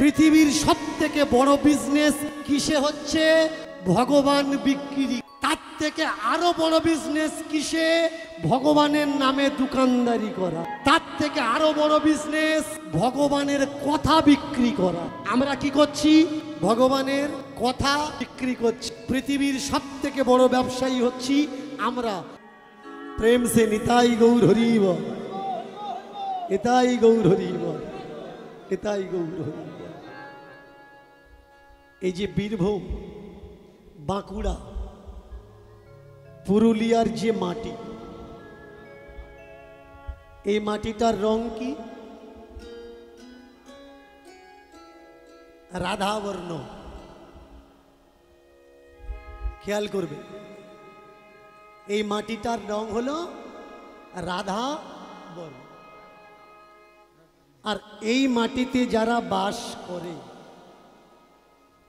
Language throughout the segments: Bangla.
পৃথিবীর সবথেকে বড় বিজনেস কিসে হচ্ছে? ভগবান বিক্রি। তার থেকে আরো বড় বিজনেস কিসে? ভগবানের নামে দোকানদারি করা। তার থেকে আরো বড় বিজনেস ভগবানের কথা বিক্রি করা। আমরা কি করছি? ভগবানের কথা বিক্রি করছি। পৃথিবীর সবথেকে বড় ব্যবসায়ী হচ্ছি আমরা। প্রেম সে নিতাই গৌর হরি বল, এতাই গৌর হরি বল, এতাই গৌর হরি বল। এই যে বীরভূম, বাঁকুড়া, পুরুলিয়ার যে মাটি, এই মাটিটার রং কি? রাধাবর্ণ। খেয়াল করবে, এই মাটিটার রং হলো রাধা বর্ণ। আর এই মাটিতে যারা বাস করে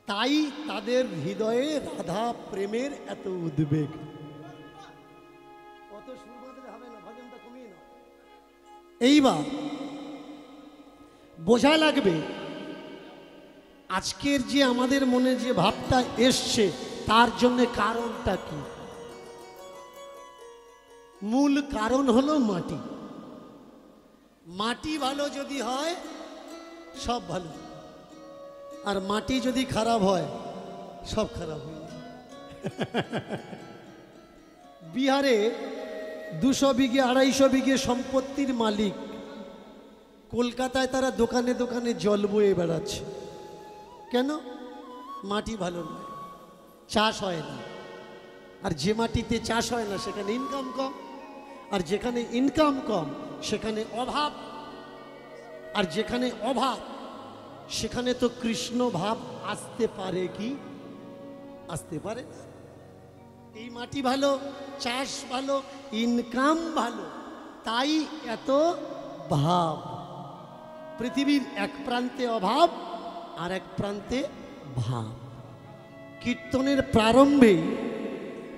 তাই তাদের হৃদয়ে রাধা প্রেমের এত উদ্বেগ। কত সুর বাঁধলে হবে না, ভজনটা কমিয়ে নাও। এইবার বোঝা লাগবে আজকের যে আমাদের মনে যে ভাবটা এসছে তার জন্য কারণটা কি? মূল কারণ হলো মাটি। মাটি ভালো যদি হয় সব ভালো, আর মাটি যদি খারাপ হয় সব খারাপ হয়ে যায়। বিহারে 200 বিঘে 250 বিঘে সম্পত্তির মালিক, কলকাতায় তারা দোকানে দোকানে জল বয়ে বেড়াচ্ছে। কেন? মাটি ভালো নয়, চাষ হয় না। আর যে মাটিতে চাষ হয় না সেখানে ইনকাম কম, আর যেখানে ইনকাম কম সেখানে অভাব, আর যেখানে অভাব সেখানে তো কৃষ্ণ ভাব আসতে পারে কি? আসতে পারে। এই মাটি ভালো, চাষ ভালো, ইনকাম ভালো, তাই এত ভাব। পৃথিবীর এক প্রান্তে অভাব আর এক প্রান্তে ভাব। কীর্তনের প্রারম্ভে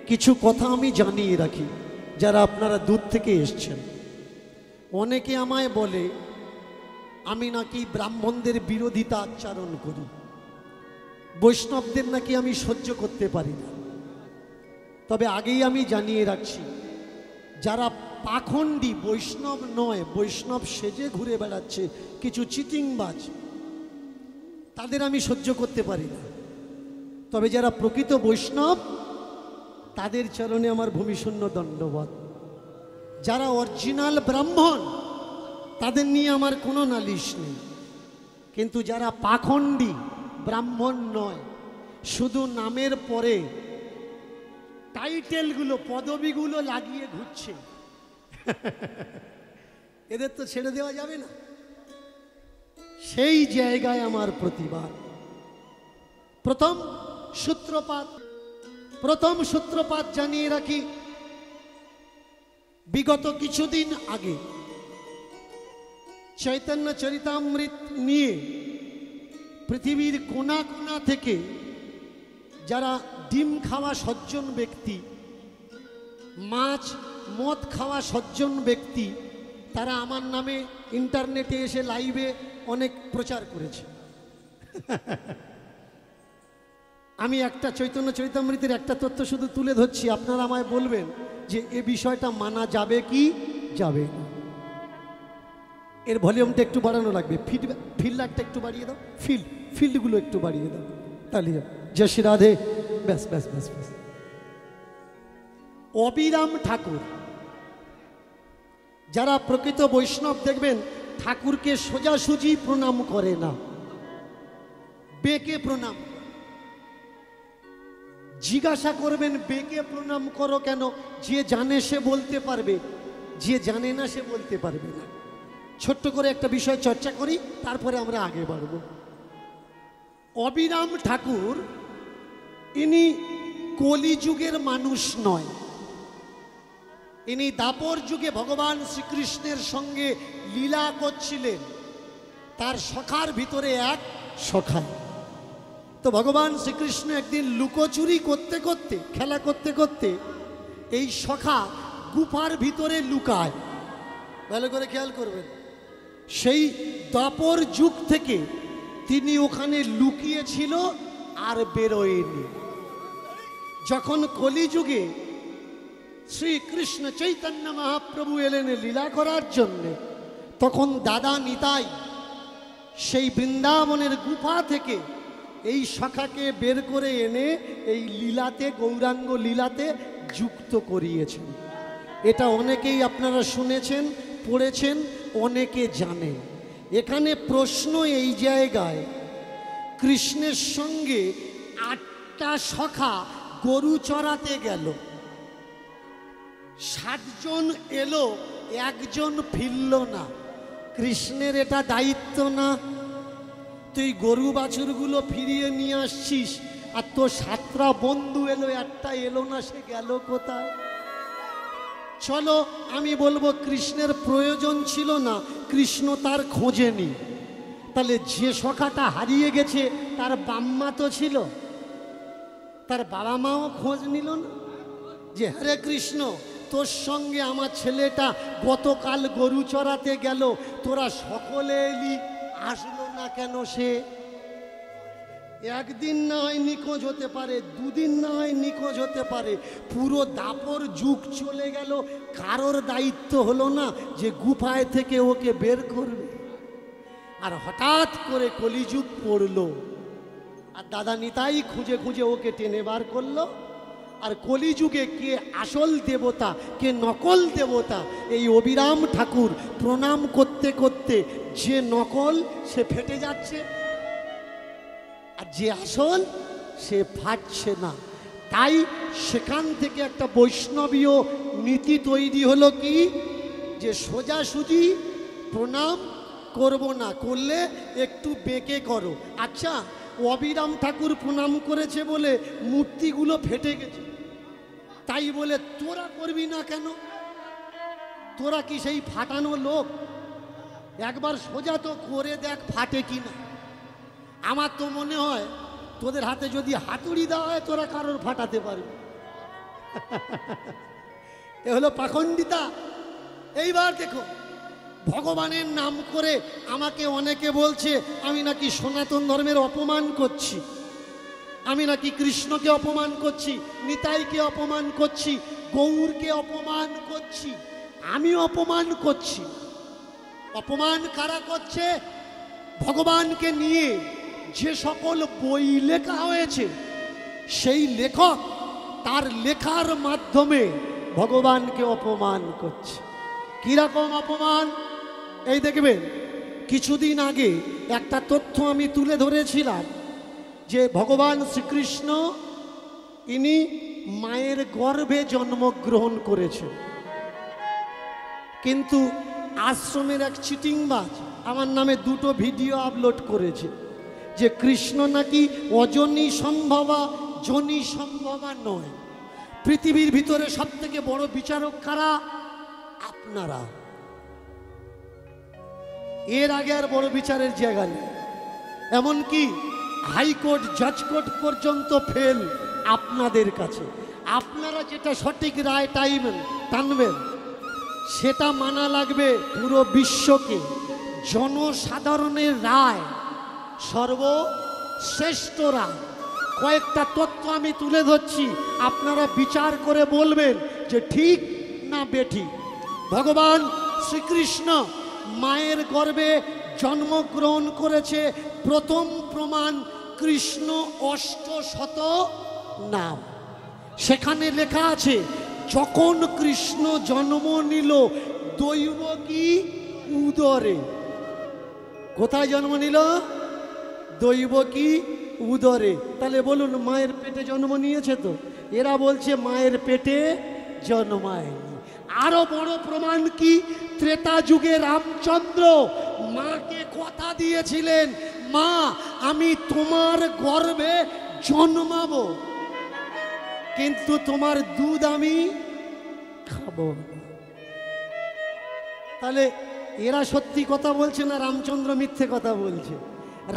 কিছু কথা আমি জানিয়ে রাখি, যারা আপনারা দূর থেকে এসছেন। অনেকে আমায় বলে আমি নাকি ব্রাহ্মণদের বিরোধিতা আচরণ করি, বৈষ্ণবদের নাকি আমি সহ্য করতে পারি না। তবে আগেই আমি জানিয়ে রাখছি, যারা পাখণ্ডী, বৈষ্ণব নয়, বৈষ্ণব সেজে ঘুরে বেড়াচ্ছে কিছু চিটিংবাজ, তাদের আমি সহ্য করতে পারি না। তবে যারা প্রকৃত বৈষ্ণব তাদের চরণে আমার ভূমিশূন্য দণ্ডবত। যারা অরিজিনাল ব্রাহ্মণ তাদের নিয়ে আমার কোনো নালিশ নেই। কিন্তু যারা পাখণ্ডী, ব্রাহ্মণ নয়, শুধু নামের পরে টাইটেলগুলো, পদবিগুলো লাগিয়ে ঘুরছে, এদের তো ছেড়ে দেওয়া যাবে না। সেই জায়গায় আমার প্রতিবাদ। প্রথম সূত্রপাত জানিয়ে রাখি। বিগত কিছুদিন আগে চৈতন্য চরিতামৃত নিয়ে পৃথিবীর কোনা কোনা থেকে যারা ডিম খাওয়া সজ্জন ব্যক্তি, মাছ মদ খাওয়া সজ্জন ব্যক্তি, তারা আমার নামে ইন্টারনেটে এসে লাইভে অনেক প্রচার করেছে। আমি একটা চৈতন্য চরিতামৃতের একটা তথ্য শুধু তুলে ধরছি, আপনারা আমায় বলবেন যে এ বিষয়টা মানা যাবে কি যাবে না। এর ভলিউমটা একটু বাড়ানো লাগবে, ফিল্ডটা একটু বাড়িয়ে দাও, ফিল্ডগুলো একটু বাড়িয়ে দাও, তাহলে জয় শ্রী রাধে। ব্যাস ব্যাস ব্যাস ব্যাস। অবিরাম ঠাকুর, যারা প্রকৃত বৈষ্ণব দেখবেন ঠাকুরকে সোজাসুজি প্রণাম করে না, বেঁকে প্রণাম। জিজ্ঞাসা করবেন বেঁকে প্রণাম করো কেন? যে জানে সে বলতে পারবে, যে জানে না সে বলতে পারবে না। ছোট্ট করে একটা বিষয় চর্চা করি, তারপরে আমরা আগে বাড়ব। অবিরাম ঠাকুর ইনি কলিযুগের মানুষ নয়, ইনি দাপর যুগে ভগবান শ্রীকৃষ্ণের সঙ্গে লীলা করছিলেন। তার সখার ভিতরে এক সখা। তো ভগবান শ্রীকৃষ্ণ একদিন লুকোচুরি করতে করতে, খেলা করতে করতে এই সখা গুফার ভিতরে লুকায়। ভালো করে খেয়াল করবেন, সেই দাপর যুগ থেকে তিনি ওখানে লুকিয়েছিল আর বেরোয়নি। যখন কলিযুগে শ্রীকৃষ্ণ চৈতন্য মহাপ্রভু এলেন লীলা করার জন্যে, তখন দাদা নিতাই সেই বৃন্দাবনের গুফা থেকে এই সখাকে বের করে এনে এই লীলাতে, গৌরাঙ্গ লীলাতে যুক্ত করিয়েছেন। এটা অনেকেই আপনারা শুনেছেন, পড়েছেন, অনেকে জানেন। এখানে প্রশ্ন এই জায়গায়, কৃষ্ণের সঙ্গে 8টা সখা গরু চড়াতে গেল, 7 জন এলো, 1 জন ফিরল না। কৃষ্ণের এটা দায়িত্ব না? তুই গরু বাছুরগুলো ফিরিয়ে নিয়ে আসছিস, আর তোর 7টা বন্ধু এলো, একটা এলো না, সে গেল কোথায়? চলো আমি বলবো কৃষ্ণের প্রয়োজন ছিল না, কৃষ্ণ তার খোঁজেনি। তাহলে যে সখাটা হারিয়ে গেছে তার বাম্মা তো ছিল, তার বাবা মাও খোঁজ নিল না যে হরে কৃষ্ণ, তোর সঙ্গে আমার ছেলেটা গতকাল গরু চড়াতে গেল, তোরা সকলে এলি, আসলো না কেন? সে একদিন না হয় নিখোঁজ হতে পারে, 2 দিন না হয় নিখোঁজ হতে পারে, পুরো দাপর যুগ চলে গেল, কারোর দায়িত্ব হলো না যে গুফায় থেকে ওকে বের করবে? আর হঠাৎ করে কলিযুগ পড়লো, আর দাদা নিতাই খুঁজে খুঁজে ওকে টেনে বার করলো। আর কলিযুগে কে আসল দেবতা, কে নকল দেবতা, এই অবিরাম ঠাকুর প্রণাম করতে করতে যে নকল সে ফেটে যাচ্ছে, আর যে আসল সে ফাটছে না। তাই সেখান থেকে একটা বৈষ্ণবীয় নীতি তৈরি হলো কি, যে সোজাসুজি প্রণাম করব না, করলে একটু বেঁকে করো। আচ্ছা, অবিরাম ঠাকুর প্রণাম করেছে বলে মূর্তিগুলো ফেটে গেছে, তাই বলে তোরা করবি না কেন? তোরা কি সেই ফাটানো লোক? একবার সোজা তো করে দেখ ফাটে কিনা। আমার তো মনে হয় তোদের হাতে যদি হাতুড়ি দেওয়া হয় তোরা কারোর ফাটাতে পারবি। এ হলো পাখণ্ডিতা। এইবার দেখো, ভগবানের নাম করে আমাকে অনেকে বলছে আমি নাকি সনাতন ধর্মের অপমান করছি, আমি নাকি কৃষ্ণকে অপমান করছি, নিতাইকে অপমান করছি, গৌরকে অপমান করছি। আমি অপমান করছি। অপমান কারা করছে? ভগবানকে নিয়ে যে সকল বই লেখা হয়েছে, সেই লেখক তার লেখার মাধ্যমে ভগবানকে অপমান করছে। কিরকম অপমান? এই দেখবেন, কিছুদিন আগে একটা তথ্য আমি তুলে ধরেছিলাম যে ভগবান শ্রীকৃষ্ণ ইনি মায়ের গর্ভে জন্মগ্রহণ করেছেন, কিন্তু আশ্রমের এক চিটিংবাজ আমার নামে 2টো ভিডিও আপলোড করেছে যে কৃষ্ণ নাকি অজনী সম্ভবা, জনী সম্ভবা নয়। পৃথিবীর ভিতরে সবথেকে বড় বিচারক কারা? আপনারা। এর আগে আর বড় বিচারের জায়গা নেই। এমনকি হাইকোর্ট, জাজ কোর্ট পর্যন্ত ফেল আপনাদের কাছে। আপনারা যেটা সঠিক রায় টানবেন সেটা মানা লাগবে পুরো বিশ্বকে। জনসাধারণের রায় সর্বশ্রেষ্ঠ রায়। কয়েকটা তথ্য আমি তুলে ধরছি, আপনারা বিচার করে বলবেন যে ঠিক না বেঠিক। ভগবান শ্রীকৃষ্ণ মায়ের গর্ভে জন্মগ্রহণ করেছে, প্রথম প্রমাণ কৃষ্ণ 8শত নাম। সেখানে লেখা আছে যখন কৃষ্ণ জন্ম নিল দৈবকী উদরে। কোথায় জন্ম নিল? দৈবকী উদরে। তাহলে বলুন, মায়ের পেটে জন্ম নিয়েছে তো? এরা বলছে মায়ের পেটে জন্মায়নি। আরো বড় প্রমাণ কি? ত্রেতা যুগে রামচন্দ্র মাকে কথা দিয়েছিলেন, মা আমি তোমার গর্ভে জন্মাবো, কিন্তু তোমার দুধ আমি খাবো না। তাহলে এরা সত্যি কথা বলছে না রামচন্দ্র মিথ্যে কথা বলছে?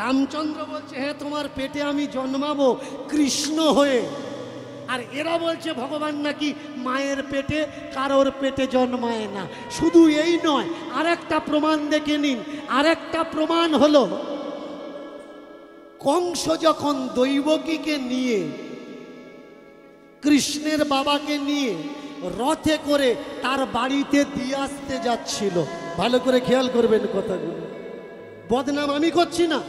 রামচন্দ্র বলছে হ্যাঁ তোমার পেটে আমি জন্মাবো কৃষ্ণ হয়ে, আর এরা বলছে ভগবান নাকি মায়ের পেটে কারোর পেটে জন্মায় না। শুধু এই নয়, আরেকটা প্রমাণ দেখে নিন। আরেকটা প্রমাণ হলো কংস যখন দৈবকীকে নিয়ে, কৃষ্ণের বাবাকে নিয়ে রথে করে তার বাড়িতে দিয়ে আসতে যাচ্ছিল, ভালো করে খেয়াল করবেন কথাগুলো। বদনাম আমি করছি না,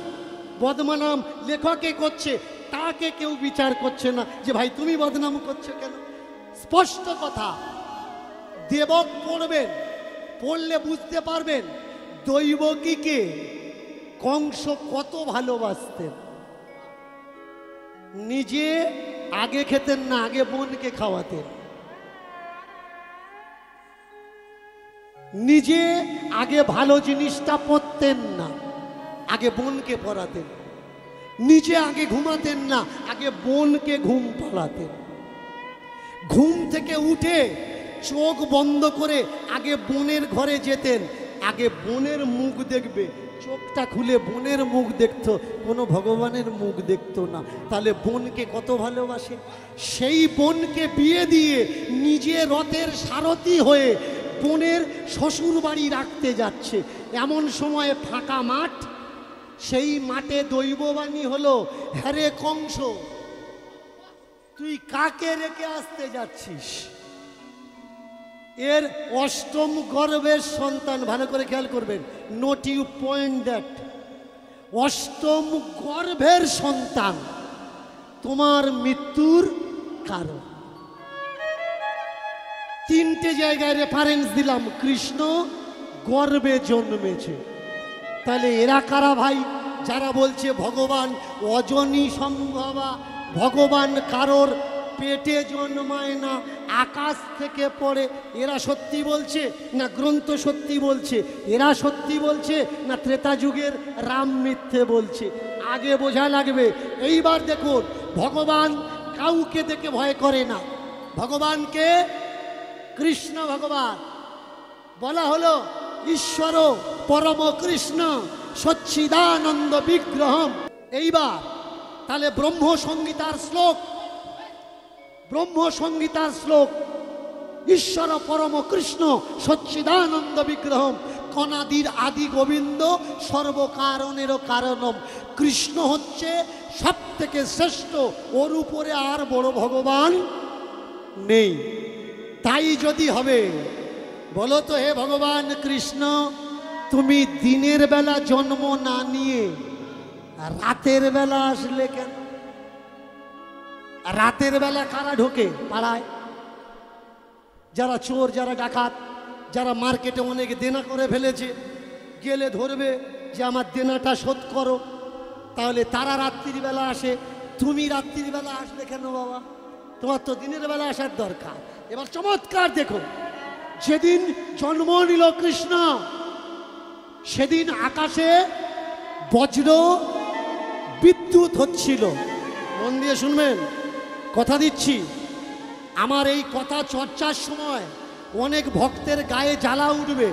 বদনাম লেখকে করছে, তাকে কেউ বিচার করছে না যে ভাই তুমি বদনাম করছো কেন। স্পষ্ট কথা, দেবক পড়বেন, পড়লে বুঝতে পারবেন দৈবকীকে কংস কত ভালোবাসতেন। নিজে আগে খেতেন না, আগে বোনকে খাওয়াতেন। নিজে আগে ভালো জিনিসটা পড়তেন না, আগে বোনকে পড়াতেন। নিজে আগে ঘুমাতেন না, আগে বোনকে ঘুম পাড়াতেন। ঘুম থেকে উঠে চোখ বন্ধ করে আগে বোনের ঘরে যেতেন, আগে বোনের মুখ দেখবে। চোখটা খুলে বোনের মুখ দেখতো, কোনো ভগবানের মুখ দেখতো না। তাহলে বোনকে কত ভালোবাসে। সেই বোনকে বিয়ে দিয়ে নিজে রথের সারথি হয়ে বোনের শ্বশুর বাড়ি রাখতে যাচ্ছে। এমন সময়ে ফাঁকা মাঠ, সেই মাঠে দৈববাণী হলো, হ্যাঁ রে কংস, তুই কাকে রেখে আসতে যাচ্ছিস? এর অষ্টম গর্ভের সন্তান, ভালো করে খেয়াল করবেন, নোট ইউ পয়েন্ট দ্যাট, অষ্টম গর্ভের সন্তান তোমার মৃত্যুর কারণ। তিনটে জায়গায় রেফারেন্স দিলাম, কৃষ্ণ গর্ভে জন্মেছে। তাহলে এরা কারা ভাই? যারা বলছে ভগবান অজনী সম্ভবা, ভগবান কারোর পেটে জন্মায় না, আকাশ থেকে পড়ে। এরা সত্যি বলছে না গ্রন্থ সত্যি বলছে? এরা সত্যি বলছে না ত্রেতা যুগের রাম মিথ্যে বলছে? আগে বোঝা লাগবে। এইবার দেখুন, ভগবান কাউকে দেখে ভয় করে না। ভগবানকে কৃষ্ণ ভগবান বলা হলো, ঈশ্বর পরম কৃষ্ণ সচ্চিদানন্দ বিগ্রহম। এইবার তাহলে ব্রহ্ম সংহিতার শ্লোক, ব্রহ্ম সংহিতার শ্লোক, ঈশ্বর পরম কৃষ্ণ সচ্চিদানন্দ বিগ্রহম, কনাদির আদি গোবিন্দ সর্বকারণেরও কারণম। কৃষ্ণ হচ্ছে সব থেকে শ্রেষ্ঠ, ওর উপরে আর বড় ভগবান নেই। তাই যদি হবে, বলো তো হে ভগবান কৃষ্ণ, তুমি দিনের বেলা জন্ম না নিয়ে রাতের বেলা আসলে কেন? রাতের বেলা কারা ঢোকে পাড়ায়? যারা চোর, যারা ডাকাত, যারা মার্কেটে অনেক দেনা করে ফেলেছে, গেলে ধরবে যে আমার দেনাটা শোধ করো, তাহলে তারা রাত্রির বেলা আসে। তুমি রাত্রির বেলা আসলে কেন বাবা? তোমার তো দিনের বেলা আসার দরকার। এবার চমৎকার দেখো, যেদিন জন্ম নিল কৃষ্ণ, সেদিন আকাশে বজ্র বিদ্যুৎ হচ্ছিল। মন দিয়ে শুনবেন, কথা দিচ্ছি। আমার এই কথা চর্চার সময় অনেক ভক্তের গায়ে জ্বালা উঠবে,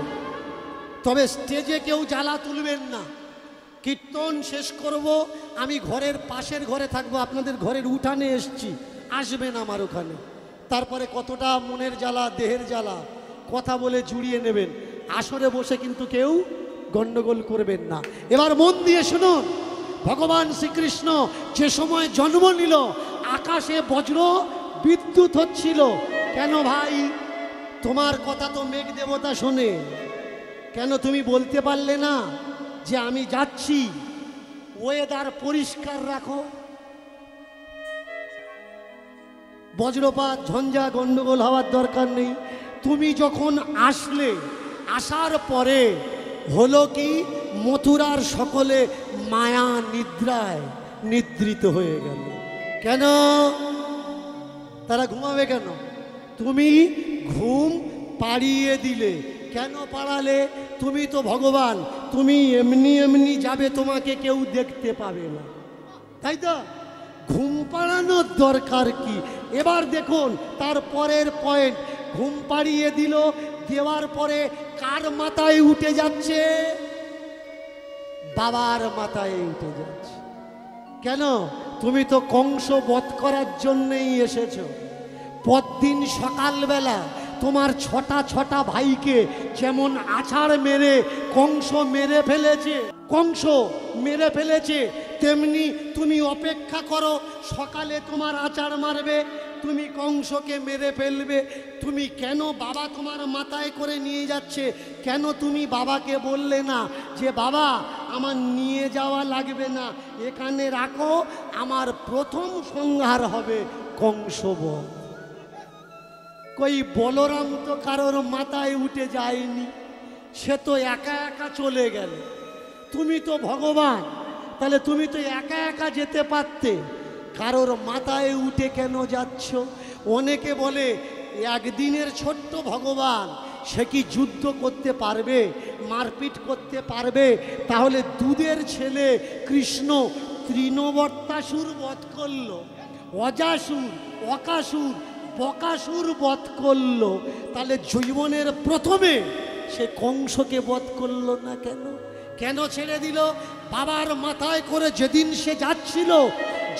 তবে স্টেজে কেউ জ্বালা তুলবেন না। কীর্তন শেষ করব, আমি ঘরের পাশের ঘরে থাকবো, আপনাদের ঘরের উঠানে এসছি, আসবেন আমার ওখানে। তারপরে কতটা মনের জ্বালা, দেহের জ্বালা কথা বলে জুড়িয়ে নেবেন। আসরে বসে কিন্তু কেউ গন্ডগোল করবেন না। এবার মন দিয়ে শুনুন, ভগবান শ্রীকৃষ্ণ যে সময় জন্ম নিল, আকাশে বজ্র বিদ্যুৎ হচ্ছিল। কেন ভাই? তোমার কথা তো মেঘ দেবতা শোনে, কেন তুমি বলতে পারলে না যে আমি যাচ্ছি, ওয়েদার পরিষ্কার রাখো? বজ্রপাত, ঝঞ্ঝা, গন্ডগোল হওয়ার দরকার নেই। তুমি যখন আসলে, আসার পরে হলো কি, মথুরার সকলে মায়া নিদ্রায় নিদ্রিত হয়ে গেল। কেন? তারা ঘুমাবে কেন? তুমি ঘুম পাড়িয়ে দিলে। কেন পাড়ালে? তুমি তো ভগবান, তুমি এমনি এমনি যাবে, তোমাকে কেউ দেখতে পাবে না, তাই তো? ঘুম পাড়ানোর দরকার কি? এবার দেখুন তার পরের পয়েন্ট, ঘুম পাড়িয়ে দিল, দেওয়ার পরে কার মাথায় উঠে যাচ্ছে? বাবার মাথায় উঠে যাচ্ছে। কেন? তুমি তো কংস বধ করার জন্যই এসেছো। পরদিন সকালবেলা তোমার ছটা ভাইকে যেমন আছাড় মেরে কংস মেরে ফেলেছে, কংস মেরে ফেলেছে, তেমনি তুমি অপেক্ষা করো, সকালে তোমার আচার মারবে, তুমি কংসকে মেরে ফেলবে। তুমি কেন বাবা তোমার মাথায় করে নিয়ে যাচ্ছে, কেন তুমি বাবাকে বললে না যে বাবা আমার নিয়ে যাওয়া লাগবে না, এখানে রাখো, আমার প্রথম সংহার হবে কংসবধ। কই বলরাম তো কারোর মাথায় উঠে যায়নি, সে তো একা একা চলে গেল। তুমি তো ভগবান, তাহলে তুমি তো একা একা যেতে পারতে, কারোর মাথায় উঠে কেন যাচ্ছ? অনেকে বলে একদিনের ছোট্ট ভগবান, সে কি যুদ্ধ করতে পারবে, মারপিট করতে পারবে? তাহলে দুধের ছেলে কৃষ্ণ তৃণবর্তাসুর বধ করল, অজাসুর, অকাসুর, বকাসুর বধ করল, তাহলে জীবনের প্রথমে সে কংসকে বধ করলো না কেন? কেন ছেড়ে দিল? বাবার মাথায় করে যেদিন সে যাচ্ছিল,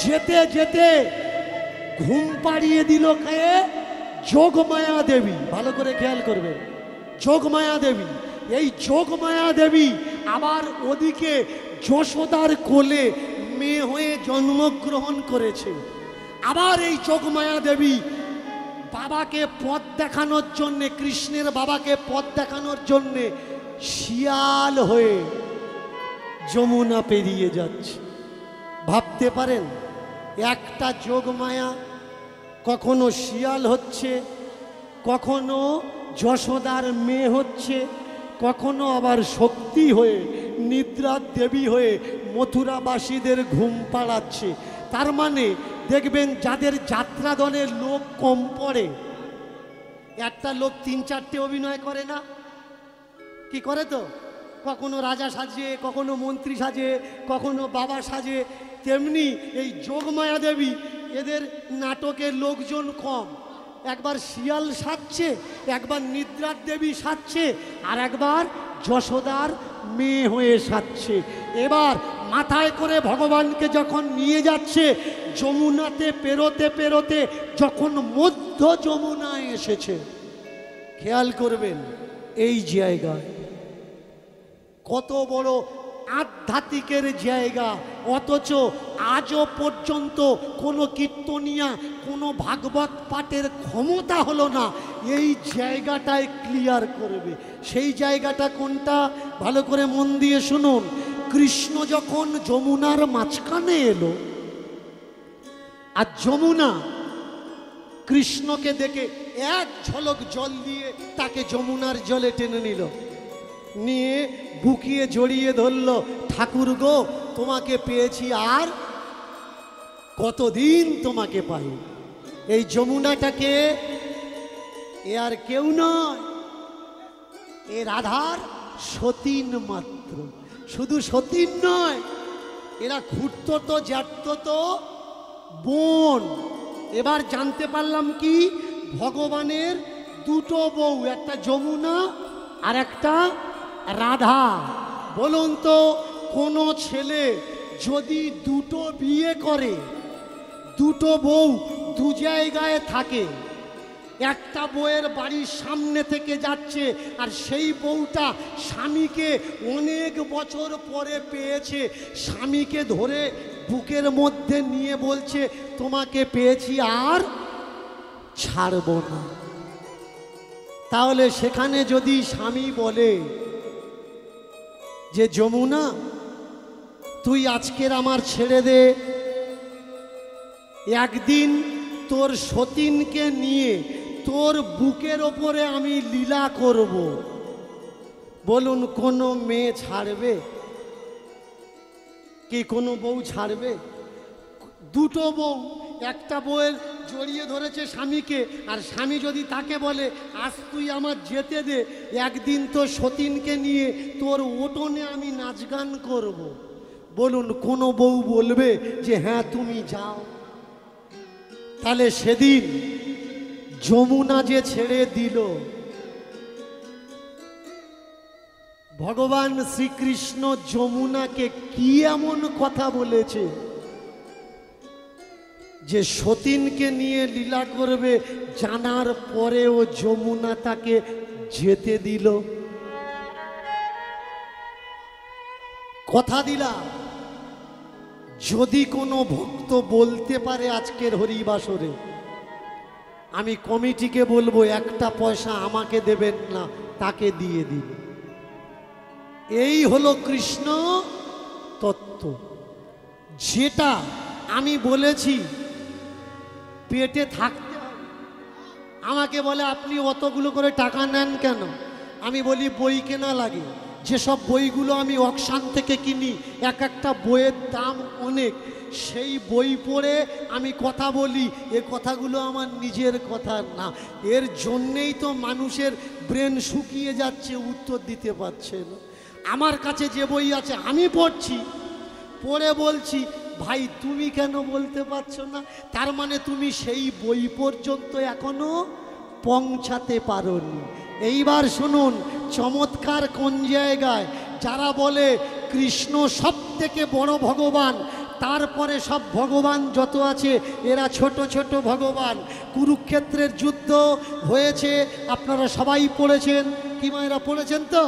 যেতে যেতে ঘুম পাড়িয়ে দিল কে? যোগমায়া দেবী। ভালো করে খেয়াল করবে, যোগমায়া দেবী। এই যোগমায়া দেবী আবার ওদিকে যশোদার কোলে মেয়ে হয়ে জন্মগ্রহণ করেছে। আবার এই যোগমায়া দেবী বাবাকে পথ দেখানোর জন্যে, কৃষ্ণের বাবাকে পথ দেখানোর জন্যে শিয়াল হয়ে যমুনা পেরিয়ে যাচ্ছে। ভাবতে পারেন, একটা যোগমায়া কখনো শিয়াল হচ্ছে, কখনো যশোদার মেয়ে হচ্ছে, কখনো আবার শক্তি হয়ে, নিদ্রার দেবী হয়ে মথুরাবাসীদের ঘুম পাড়াচ্ছে। তার মানে দেখবেন যাদের যাত্রা দলে লোক কম পড়ে, একটা লোক ৩-৪টে অভিনয় করে না, কি করে তো? কখনো রাজা সাজে, কখনো মন্ত্রী সাজে, কখনো বাবা সাজে। তেমনি এই যোগমায়া দেবী, এদের নাটকের লোকজন কম, একবার শিয়াল সাজছে, একবার নিদ্রার দেবী সাজছে, আর একবার যশোদার মেয়ে হয়ে সাজছে। এবার মাথায় করে ভগবানকে যখন নিয়ে যাচ্ছে, যমুনাতে পেরোতে পেরোতে যখন মধ্য যমুনায় এসেছে, খেয়াল করবেন এই জায়গায় কত বড় আধ্যাত্মিকের জায়গা, অথচ আজও পর্যন্ত কোনো কীর্তনিয়া, কোনো ভাগবত পাঠের ক্ষমতা হলো না এই জায়গাটায় ক্লিয়ার করবে। সেই জায়গাটা কোনটা? ভালো করে মন দিয়ে শুনুন। কৃষ্ণ যখন যমুনার মাঝখানে এলো, আর যমুনা কৃষ্ণকে দেখে এক ঝলক জল দিয়ে তাকে যমুনার জলে টেনে নিল, নিয়ে বুকিয়ে জড়িয়ে ধরল। ঠাকুর গো, তোমাকে পেয়েছি, আর কতদিন তোমাকে পাই। এই যমুনাটাকে এ আর কেউ নয়, এ রাধার সতীন মাত্র। শুধু সতীন নয়, এরা খুঁড়তো তো, জ্যাঠতো তো বোন। এবার জানতে পারলাম কি, ভগবানের দুটো বউ, একটা যমুনা আর একটা রাধা। বলুন তো, কোনো ছেলে যদি দুটো বিয়ে করে, দুটো বউ দু জায়গায় থাকে, একটা বউয়ের বাড়ির সামনে থেকে যাচ্ছে, আর সেই বউটা স্বামীকে অনেক বছর পরে পেয়েছে, স্বামীকে ধরে বুকের মধ্যে নিয়ে বলছে তোমাকে পেয়েছি আর ছাড়বো না। তাহলে সেখানে যদি স্বামী বলে যে যমুনা তুই আজকের আমার ছেড়ে দে, একদিন তোর সতীনকে নিয়ে তোর বুকের ওপরে আমি লীলা করব, বলুন কোনো মেয়ে ছাড়বে কি? কোনো বউ ছাড়বে? দুটো বউ, একটা বউয়ের জড়িয়ে ধরেছে স্বামীকে, আর স্বামী যদি তাকে বলে আজ তুই আমার যেতে দে, একদিন তো সতীনকে নিয়ে তোর উঠোনে আমি নাচ গান করব, বলুন কোনো বউ বলবে যে হ্যাঁ তুমি যাও? তাহলে সেদিন যমুনা যে ছেড়ে দিল, ভগবান শ্রীকৃষ্ণ যমুনাকে কি এমন কথা বলেছে যে সতীনকে নিয়ে লীলা করবে, জানার পরেও যমুনা তাকে যেতে দিল? কথা দিলা যদি কোনো ভক্ত বলতে পারে আজকের হরিবাসরে, আমি কমিটিকে বলবো একটা পয়সা আমাকে দেবেন না, তাকে দিয়ে দিন। এই হলো কৃষ্ণ তত্ত্ব। যেটা আমি বলেছি পেটে থাকতে হবে। আমাকে বলে আপনি অতগুলো করে টাকা নেন কেন? আমি বলি বই কেনা লাগে। যেসব বইগুলো আমি অকশান থেকে কিনি, এক একটা বইয়ের দাম অনেক, সেই বই পড়ে আমি কথা বলি। এ কথাগুলো আমার নিজের কথা না। এর জন্যেই তো মানুষের ব্রেন শুকিয়ে যাচ্ছে, উত্তর দিতে পারছে না। আমার কাছে যে বই আছে আমি পড়ছি, পড়ে বলছি ভাই তুমি কেন বলতে পারছো না? তার মানে তুমি সেই বই পর্যন্ত এখনো পৌঁছাতে পারোনি। এইবার শুনুন চমৎকার কোন জায়গায়। যারা বলে কৃষ্ণ সব থেকে বড় ভগবান, তারপরে সব ভগবান যত আছে এরা ছোট ছোট ভগবান। কুরুক্ষেত্রের যুদ্ধ হয়েছে, আপনারা সবাই পড়েছেন, কি মায়েরা পড়েছেন তো?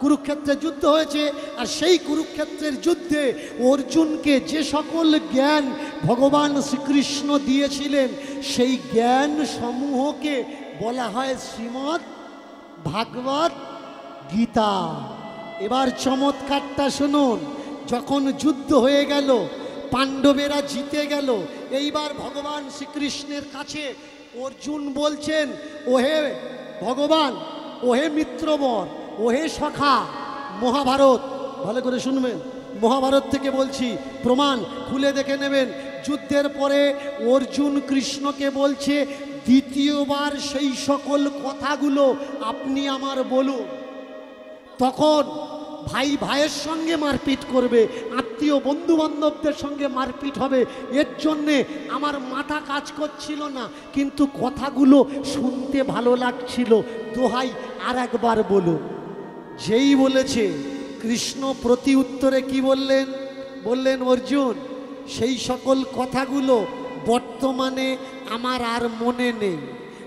কুরুক্ষেত্রের যুদ্ধ হয়েছে, আর সেই কুরুক্ষেত্রের যুদ্ধে অর্জুনকে যে সকল জ্ঞান ভগবান শ্রীকৃষ্ণ দিয়েছিলেন, সেই জ্ঞান সমূহকে বলা হয় শ্রীমদ্ ভাগবত গীতা। এবার চমৎকারটা শুনুন। যখন যুদ্ধ হয়ে গেল, পাণ্ডবেরা জিতে গেল, এইবার ভগবান শ্রীকৃষ্ণের কাছে অর্জুন বলছেন, ওহে ভগবান, ওহে মিত্রবর, ওহে সখা। মহাভারত ভালো করে শুনবেন, মহাভারত থেকে বলছি, প্রমাণ খুলে দেখে নেবেন। যুদ্ধের পরে অর্জুন কৃষ্ণকে বলছে, দ্বিতীয়বার সেই সকল কথাগুলো আপনি আমার বলুন। তখন ভাই ভাইয়ের সঙ্গে মারপিট করবে, আত্মীয় বন্ধু বান্ধবদের সঙ্গে মারপিট হবে, এর জন্যে আমার মাথা কাজ করছিল না, কিন্তু কথাগুলো শুনতে ভালো লাগছিল। দোহাই আর একবার বলুন। যেই বলেছে, কৃষ্ণ প্রতি উত্তরে কি বললেন? বললেন, অর্জুন সেই সকল কথাগুলো বর্তমানে আমার আর মনে নেই,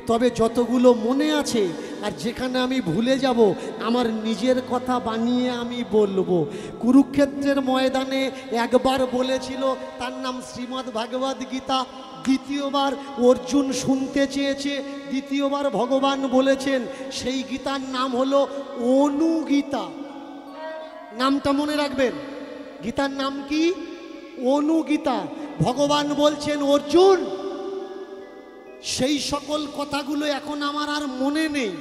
তবে যতগুলো মনে আছে আর যেখানে আমি ভুলে যাব, আমার নিজের কথা বানিয়ে আমি বলবো। কুরুক্ষেত্রের ময়দানে একবার বলেছিল, তার নাম শ্রীমদ্ ভাগবত গীতা। দ্বিতীয়বার অর্জুন শুনতে চেয়েছে, দ্বিতীয়বার ভগবান বলেছেন, সেই গীতার নাম হলো অনুগীতা। নামটা মনে রাখবেন, গীতার নাম কি? অনুগীতা। ভগবান বলছেন, অর্জুন সেই সকল কথাগুলো এখন আমার আর মনে নেই,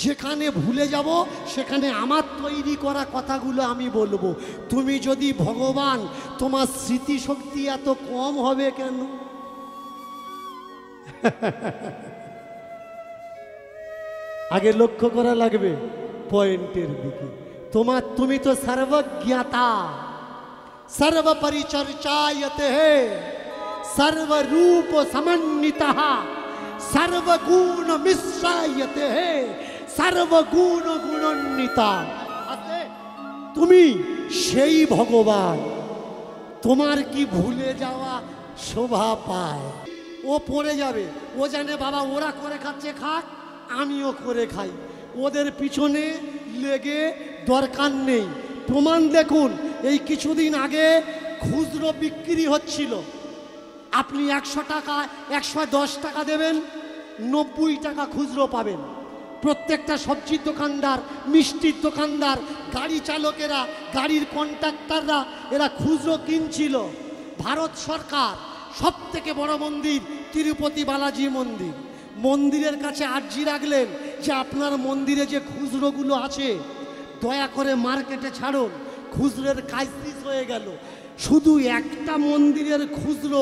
যেখানে ভুলে যাব সেখানে আমার তৈরি করা কথাগুলো আমি বলবো। তুমি যদি ভগবান, তোমার স্মৃতিশক্তি এত কম হবে কেন? আগে লক্ষ্য করা লাগবে পয়েন্টের দিকে। তুমি তো সর্বজ্ঞাতা, সর্বপরিচর্চায়তে হে, সর্বরূপ সমন্বিতঃ, সর্বগুণ মিশ্রায়তে হে, সর্বগুণ গুণান্বিতা। তুমি সেই ভগবান, তোমার কি ভুলে যাওয়া শোভা পায়? ও পড়ে যাবে, ও জানে বাবা ওরা করে খাচ্ছে, খাক, আমিও করে খাই, ওদের পিছনে লেগে দরকার নেই। প্রমাণ দেখুন, এই কিছুদিন আগে খুচরো বিক্রি হচ্ছিল, আপনি 100 টাকা 110 টাকা দেবেন, 90 টাকা খুচরো পাবেন। প্রত্যেকটা সবজির দোকানদার, মিষ্টির দোকানদার, গাড়ি চালকেরা, গাড়ির কন্ট্রাক্টররা এরা খুচরো কিনছিল। ভারত সরকার সব থেকে বড় মন্দির তিরুপতি বালাজি মন্দির, মন্দিরের কাছে আর্জি রাখলেন যে আপনার মন্দিরে যে খুচরোগুলো আছে দয়া করে মার্কেটে ছাড়ুন, খুচরোর কাজ শেষ হয়ে গেল। শুধু একটা মন্দিরের খুচরো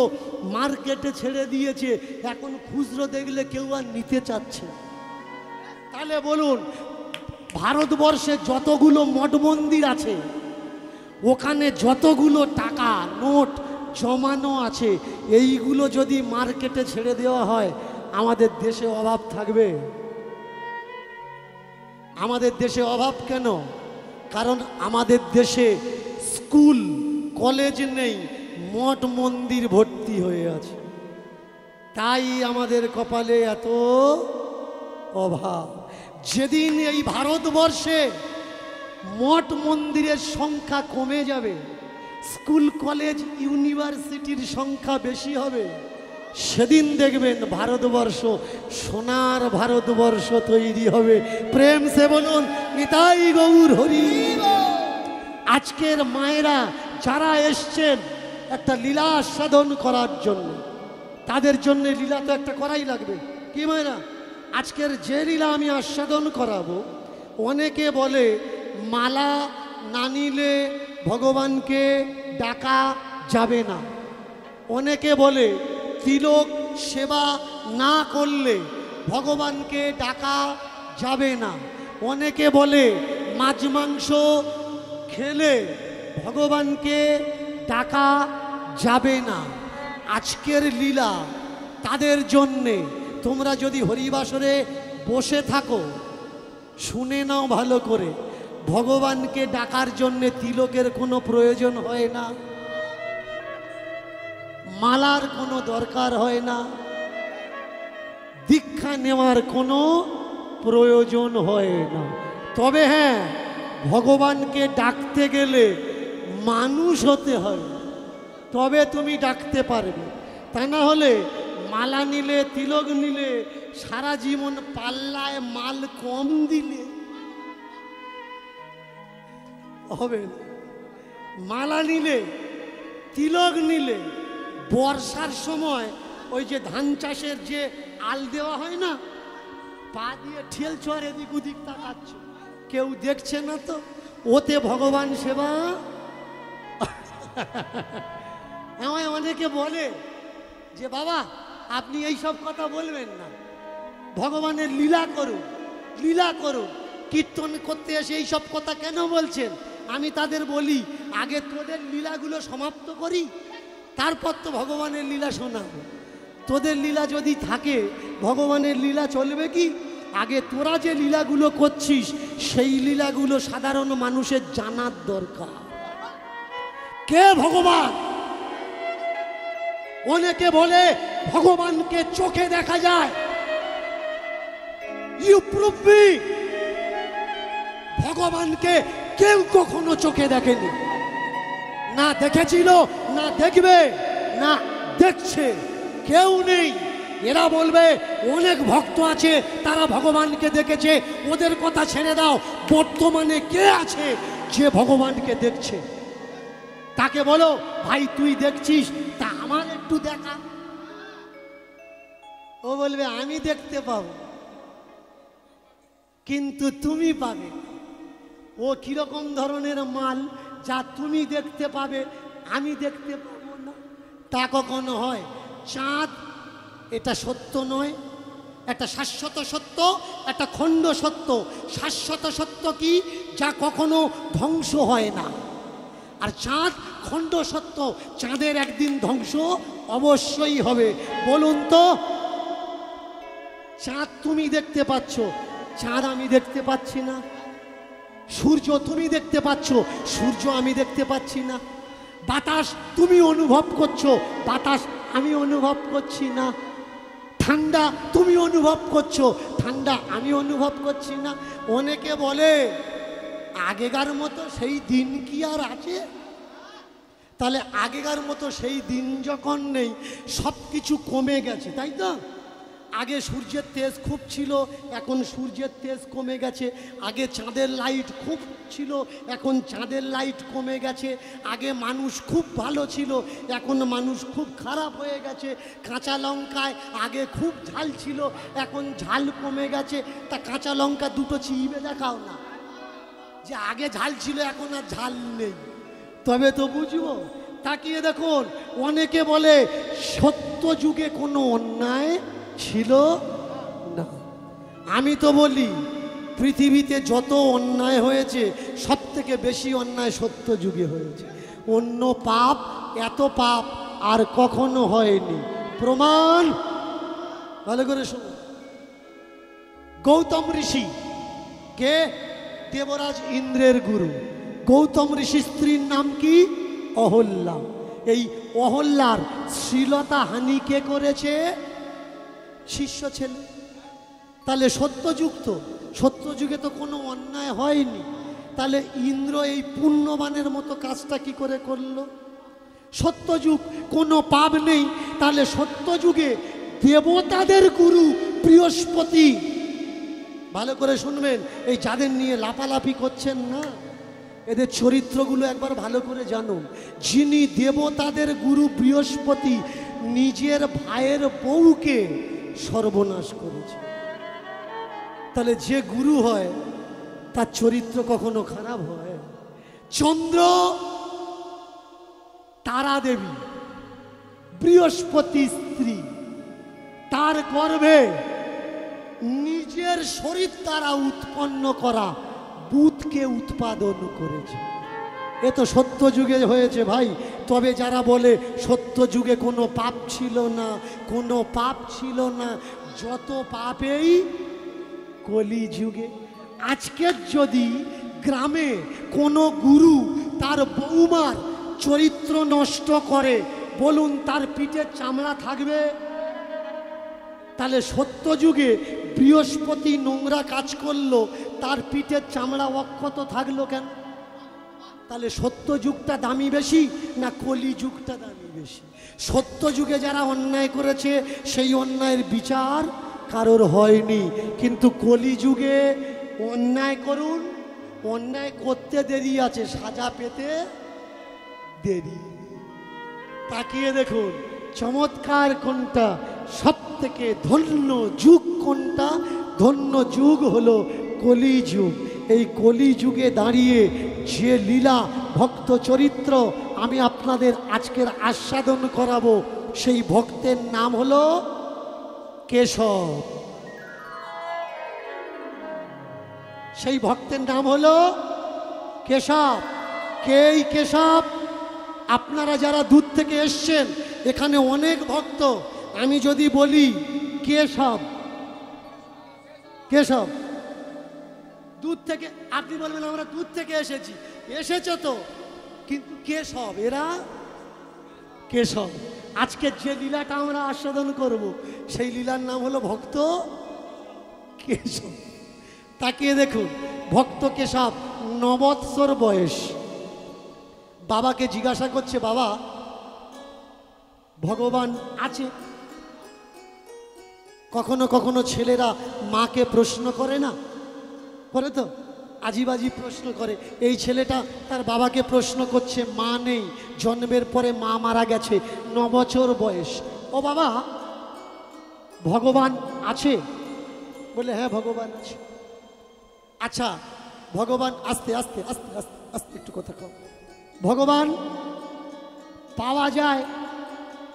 মার্কেটে ছেড়ে দিয়েছে, এখন খুচরো দেখলে কেউ আর নিতে চাচ্ছে। তাহলে বলুন, ভারতবর্ষে যতগুলো মঠ মন্দির আছে, ওখানে যতগুলো টাকা নোট জমানো আছে, এইগুলো যদি মার্কেটে ছেড়ে দেওয়া হয়, আমাদের দেশে অভাব থাকবে? আমাদের দেশে অভাব কেন? কারণ আমাদের দেশে স্কুল কলেজ নেই, মঠ মন্দির ভর্তি হয়ে আছে, তাই আমাদের কপালে এত অভাব। যেদিন এই ভারতবর্ষে মঠ মন্দিরের সংখ্যা কমে যাবে, স্কুল কলেজ ইউনিভার্সিটির সংখ্যা বেশি হবে, সেদিন দেখবেন ভারতবর্ষ সোনার ভারতবর্ষ তৈরি হবে। প্রেম সে বলুন নিতাই গৌর হরি। আজকের মায়েরা যারা এসছেন একটা লীলা আস্বাদন করার জন্য, তাদের জন্য লীলা তো একটা করাই লাগবে। কি মায়েরা, আজকের যে লীলা আমি আস্বাদন করাবো, অনেকে বলে মালা না নিলে ভগবানকে ডাকা যাবে না, অনেকে বলে তিলক সেবা না করলে ভগবানকে ডাকা যাবে না, অনেকে বলে মাছ মাংস খেলে ভগবানকে ডাকা যাবে না। আজকের লীলা তাদের জন্যে। তোমরা যদি হরিবাসরে বসে থাকো, শুনে নাও ভালো করে, ভগবানকে ডাকার জন্যে তিলকের কোনো প্রয়োজন হয় না, মালার কোনো দরকার হয় না, দীক্ষা নেওয়ার কোনো প্রয়োজন হয় না। তবে হ্যাঁ, ভগবানকে ডাকতে গেলে মানুষ হতে হয়, তবে তুমি ডাকতে পারবে। তা না হলে মালা নিলে তিলক নিলে সারা জীবন পাল্লায় মাল কম দিলে হবে না। মালা নিলে তিলক নিলে বর্ষার সময় ওই যে ধান চাষের যে আল দেওয়া হয় না, পা দিয়ে ঠেলছ আর এদিক ওদিক তাকাচ্ছ, কেউ দেখছে না তো, ওতে ভগবান সেবা। আমায় অনেকে বলে যে বাবা আপনি এই সব কথা বলবেন না, ভগবানের লীলা করুন, লীলা করুন, কীর্তন করতে এসে এই সব কথা কেন বলছেন? আমি তাদের বলি, আগে তোদের লীলাগুলো সমাপ্ত করি, তারপর তো ভগবানের লীলা শোনাবো। তোদের লীলা যদি থাকে ভগবানের লীলা চলবে কি? আগে তোরা যে লীলাগুলো করছিস সেই লীলাগুলো সাধারণ মানুষের জানার দরকার। কে ভগবান? অনেকে বলে ভগবানকে চোখে দেখা যায়। You prove me. ভগবানকে কেউ কখনো চোখে দেখেনি, না দেখেছিল, না দেখবে, না দেখছে, কেউ নেই। এরা বলবে অনেক ভক্ত আছে তারা ভগবানকে দেখেছে, ওদের কথা ছেড়ে দাও। বর্তমানে কে আছে যে ভগবানকে দেখছে? তাকে বলো ভাই তুই দেখছিস, তা আমার একটু দেখা। ও বলবে আমি দেখতে পাবো, কিন্তু তুমি পাবে। ও কিরকম ধরনের মাল যা তুমি দেখতে পাবে আমি দেখতে পাবো না? তা কখনো হয়? চাঁদ এটা সত্য নয়, একটা শাশ্বত সত্য, একটা খণ্ড সত্য। শাশ্বত সত্য কি? যা কখনো ধ্বংস হয় না। আর চাঁদ খণ্ড সত্য, চাঁদের একদিন ধ্বংস অবশ্যই হবে। বলুন তো, চাঁদ তুমি দেখতে পাচ্ছ, চাঁদ আমি দেখতে পাচ্ছি না। সূর্য তুমি দেখতে পাচ্ছ, সূর্য আমি দেখতে পাচ্ছি না। বাতাস তুমি অনুভব করছো, বাতাস আমি অনুভব করছি না। ঠান্ডা তুমি অনুভব করছো, ঠান্ডা আমি অনুভব করছি না। অনেকে বলে আগেকার মতো সেই দিন কি আর আছে? তাহলে আগেকার মতো সেই দিন যখন নেই, সব কিছু কমে গেছে, তাই তো? আগে সূর্যের তেজ খুব ছিল, এখন সূর্যের তেজ কমে গেছে। আগে চাঁদের লাইট খুব ছিল, এখন চাঁদের লাইট কমে গেছে। আগে মানুষ খুব ভালো ছিল, এখন মানুষ খুব খারাপ হয়ে গেছে। কাঁচা লঙ্কায় আগে খুব ঝাল ছিল, এখন ঝাল কমে গেছে। তা কাঁচা লঙ্কা দুটো চিবিয়ে দেখাও না, যে আগে ঝাল ছিল এখন আর ঝাল নেই, তবে তো বুঝবো। তাকিয়ে দেখুন, অনেকে বলে সত্য যুগে কোনো অন্যায় ছিল না। আমি তো বলি পৃথিবীতে যত অন্যায় হয়েছে সব থেকে বেশি অন্যায় সত্য যুগে হয়েছে। অন্য পাপ, এত পাপ আর কখনো হয়নি। প্রমাণ ভালো করে শুনুন। গৌতম ঋষি কে? দেবরাজ ইন্দ্রের গুরু। গৌতম ঋষির স্ত্রীর নাম কি? অহল্যা। এই অহল্যার শ্লীলতা হানি কে করেছে? শিষ্য ছেলে। তাহলে সত্যযুগ তো, সত্যযুগে তো কোনো অন্যায় হয়নি। তাহলে ইন্দ্র এই পুণ্যবানের মতো কাজটা কি করে করলো? সত্যযুগ, কোনো পাপ নেই, তাহলে সত্যযুগে দেবতাদের গুরু বৃহস্পতি। ভালো করে শুনবেন, এই যাদের নিয়ে লাফালাফি করছেন না, এদের চরিত্রগুলো একবার ভালো করে জানুন। যিনি দেবতাদের গুরু বৃহস্পতি নিজের ভাইয়ের বউকে সর্বনাশ করেছে, তাহলে যে গুরু হয় তার চরিত্র কখনো খারাপ হয়? চন্দ্র, তারা দেবী বৃহস্পতি স্ত্রী, তার গর্ভে নিজের শরীর দ্বারা উৎপন্ন করা বুধকে উৎপাদন করেছে। এ তো সত্য যুগে হয়েছে ভাই। তবে যারা বলে সত্য যুগে কোনো পাপ ছিল না, কোনো পাপ ছিল না, যত পাপেই কলি যুগে। আজকের যদি গ্রামে কোনো গুরু তার বৌমার চরিত্র নষ্ট করে, বলুন তার পিঠের চামড়া থাকবে? তাহলে সত্য যুগে বৃহস্পতি নোংরা কাজ করলো, তার পিঠের চামড়া অক্ষত থাকলো কেন? তাহলে সত্য যুগটা দামি বেশি না কলি যুগটা দামি বেশি? সত্য যুগে যারা অন্যায় করেছে সেই অন্যায়ের বিচার কারোর হয়নি, কিন্তু কলি যুগে অন্যায় করুন, অন্যায় করতে দেরি আছে, সাজা পেতে দেরি। তাকিয়ে দেখুন চমৎকার কোনটা, সব থেকে ধন্য যুগ কোনটা? ধন্য যুগ হলো কলি যুগ। এই কলি যুগে দাঁড়িয়ে যে লীলা ভক্ত চরিত্র আমি আপনাদের আজকের আস্বাদন করাবো, সেই ভক্তের নাম হলো কেশব। সেই ভক্তের নাম হলো কেশব। কে এই কেশব? আপনারা যারা দূর থেকে এসছেন, এখানে অনেক ভক্ত, আমি যদি বলি কেশব, কেশব দূর থেকে, আপনি বলবেন আমরা দূর থেকে এসেছি। এসেছে তো, কিন্তু কেশব, এরা কেশব। আজকে যে লীলাটা আমরা আস্বাদন করব, সেই লীলার নাম হলো ভক্ত কেশব। তাকিয়ে দেখুন, ভক্ত কেশব 9 বৎসর বয়স, বাবাকে জিজ্ঞাসা করছে, বাবা ভগবান আছে? কখনো কখনো ছেলেরা মাকে প্রশ্ন করে না, করে তো, আজিবাজি প্রশ্ন করে। এই ছেলেটা তার বাবাকে প্রশ্ন করছে, মা নেই, জন্মের পরে মা মারা গেছে, 9 বছর বয়স। ও বাবা, ভগবান আছে? বলে হ্যাঁ ভগবান আছে। আচ্ছা ভগবান, আস্তে আস্তে আস্তে আস্তে আস্তে একটু কথা কম, ভগবান পাওয়া যায়?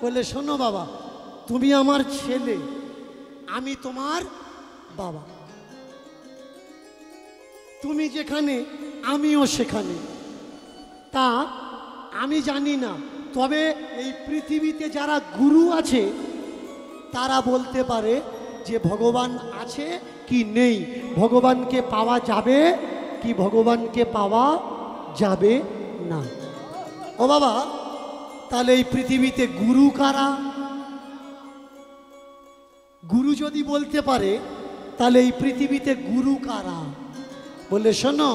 বলে শোনো বাবা, তুমি আমার ছেলে, আমি তোমার বাবা, তুমি যেখানে আমিও সেখানে। তা আমি জানি না, তবে এই পৃথিবীতে যারা গুরু আছে তারা বলতে পারে যে ভগবান আছে কি নেই, ভগবানকে পাওয়া যাবে কি ভগবানকে পাওয়া যাবে না। ও বাবা, তাহলে এই পৃথিবীতে গুরু কারা? গুরু যদি বলতে পারে, তাহলে এই পৃথিবীতে গুরু কারা? বলে শোনো,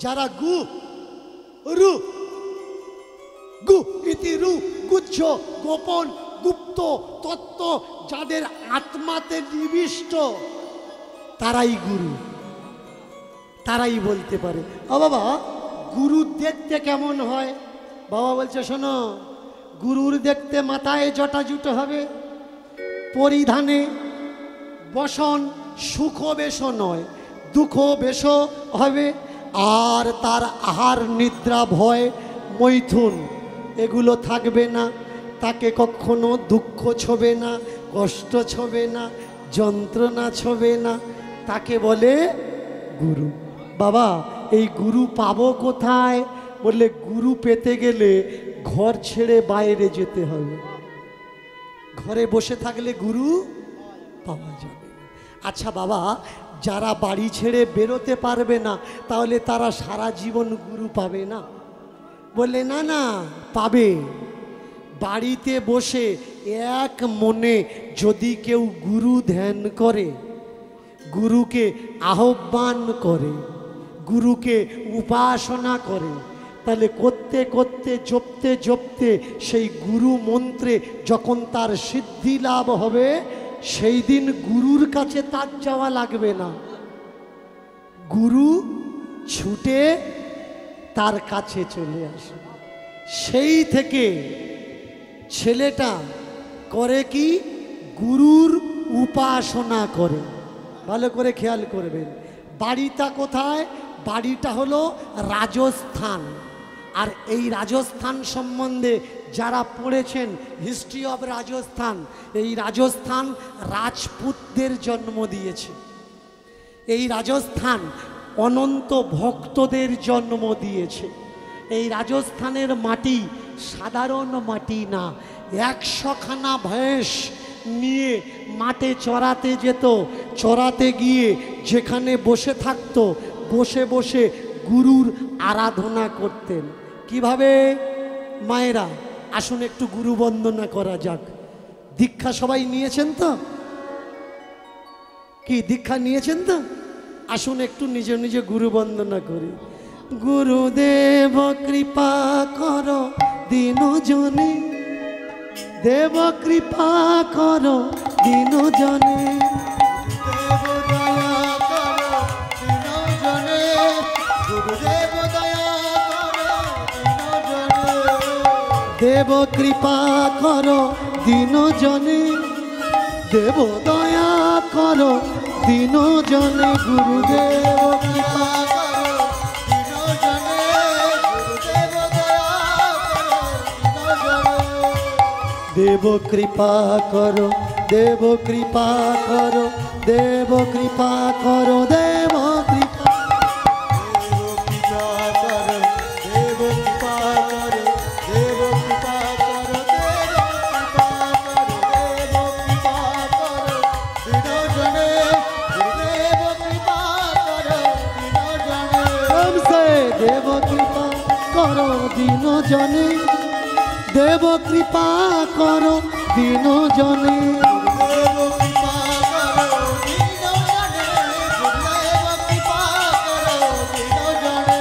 যারা গু রু গু ইতি রু গুচ্ছ গোপন গুপ্ত তত্ত্ব যাদের আত্মাতে নিবিষ্ট, তারাই গুরু, তারাই বলতে পারে। ও বাবা, গুরু দেখতে কেমন হয়? বাবা বলছে শোনো, গুরুর দেখতে মাথায় জটা জুটো হবে, পরিধানে বসন সুখ বেশ নয়, দুঃখ বেশ হবে, আর তার আহার নিদ্রা ভয় মৈথুন এগুলো থাকবে না। তাকে কখনো দুঃখ ছোবে না, কষ্ট ছোবে না, যন্ত্রণা ছোবে না, তাকে বলে গুরু। বাবা, এই গুরু পাবো কোথায়? বললে গুরু পেতে গেলে ঘর ছেড়ে বাইরে যেতে হবে, ঘরে বসে থাকলে গুরু পাওয়া যাবে না। আচ্ছা বাবা, যারা বাড়ি ছেড়ে বেরোতে পারবে না, তাহলে তারা সারা জীবন গুরু পাবে না? বললে না না, পাবে। বাড়িতে বসে এক মনে যদি কেউ গুরু ধ্যান করে, গুরুকে আহ্বান করে, গুরুকে উপাসনা করে, তাহলে করতে করতে জপতে জপতে সেই গুরু মন্ত্রে যখন তার সিদ্ধি লাভ হবে, সেই দিন গুরুর কাছে তার যাওয়া লাগবে না, গুরু ছুটে তার কাছে চলে আসে। সেই থেকে ছেলেটা করে কি, গুরুর উপাসনা করে। ভালো করে খেয়াল করবেন, বাড়িটা কোথায়? বাড়িটা হলো রাজস্থান। আর এই রাজস্থান সম্বন্ধে যারা পড়েছেন হিস্ট্রি অব রাজস্থান, এই রাজস্থান রাজপুতদের জন্ম দিয়েছে। এই রাজস্থান অনন্ত ভক্তদের জন্ম দিয়েছে। এই রাজস্থানের মাটি সাধারণ মাটি না। 100খানা ভেঁস নিয়ে মাঠে চড়াতে যেত, চড়াতে গিয়ে যেখানে বসে থাকতো, বসে বসে গুরুর আরাধনা করতেন। কিভাবে? মায়েরা আসুন একটু গুরু বন্দনা করা যাক। দীক্ষা সবাই নিয়েছেন তো? কি দীক্ষা নিয়েছেন তো? আসুন একটু নিজে নিজে গুরু বন্দনা করি। গুরুদেব কৃপা করো দিন জনে, দেব কৃপা করো দিন জনে, দেব দয়া করো দিন জনে, গুরুদেব দয়া করো দিন জনে, দেব কৃপা করো দিন জনে, দেব দয়া করো দিন জনে, গুরুদেব কৃপা করো দিন জনে, গুরুদেব দয়া করো দিন জনে, দেব কৃপা করো, দেব কৃপা করো, দেব কৃপা করো, দেব কৃপা, দেব কৃপা করো, দেব কৃপা করো, দেব কৃপা করো, দেব কৃপা করো দিন জনে, গুরুদেব কৃপা করো দিন জনে, हमसे देव कृपा करो दीन जने, देव कृपा करो दीन जने, गुरुदेव कृपा करो दीन जने, गुरुदेव कृपा करो दीन जने,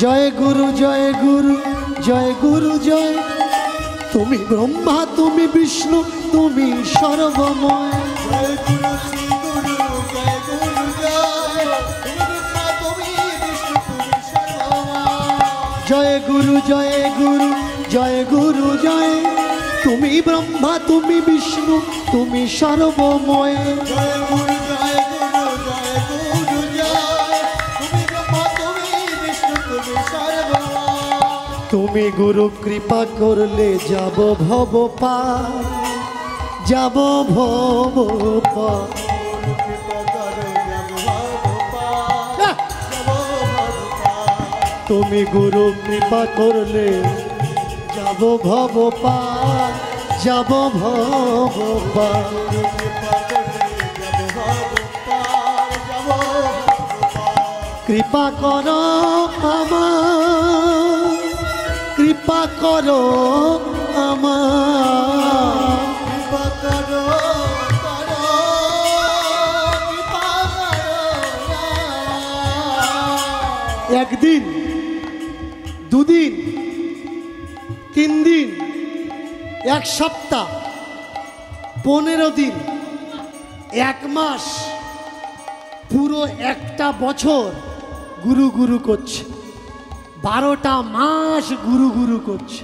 जय गुरु जय गुरु जय गुरु जय, तुमी ब्रह्मा तुमी विष्णु तुमी सर्वमय, जय गुरु श्री गुरु जय गुरु जय, तुमी ब्रह्मा तुमी विष्णु तुमी सर्वमय, जय गुरु जय गुरु जय गुरु जय, तुमी ब्रह्मा तुमी विष्णु तुमी सर्वमय, जय गुरु जय गुरु जय गुरु जय, तुमी ब्रह्मा तुमी विष्णु तुमी सर्वमय, তুমি গুরু কৃপা করলে যাব ভব পার, যাব ভব পার, कृपा करो जब भगवान जब भगवान, তুমি গুরু কৃপা করলে যাব ভব পার, যাব ভব পার, कृपा करे जब भगवान जब भगवान, কৃপা করো আমার, কৃপা করো আমার, कृपा करो करो कृपा करो, একদিন দুদিন তিন দিন এক সপ্তাহ 15 দিন এক মাস পুরো একটা বছর গুরু গুরু করছে, 12টা মাস গুরু গুরু করছে।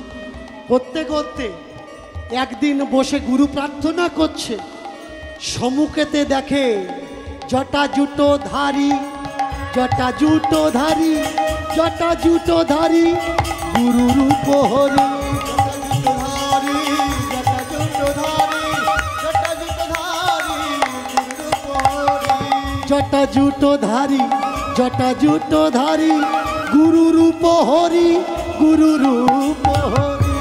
করতে করতে একদিন বসে গুরু প্রার্থনা করছে, সম্মুখেতে দেখে জটা জুটো ধারী, জটা জুটো ধারী, জটা জুটো ধারী গুরু রূপ হরি, जटाजुटधारी जटाजुटधारी जटाजुटधारी गुरुरूप हरि, জটা জুটো ধারী, জটা জুটো ধারী গুরু রূপ হরি, গুরু রূপ হরি,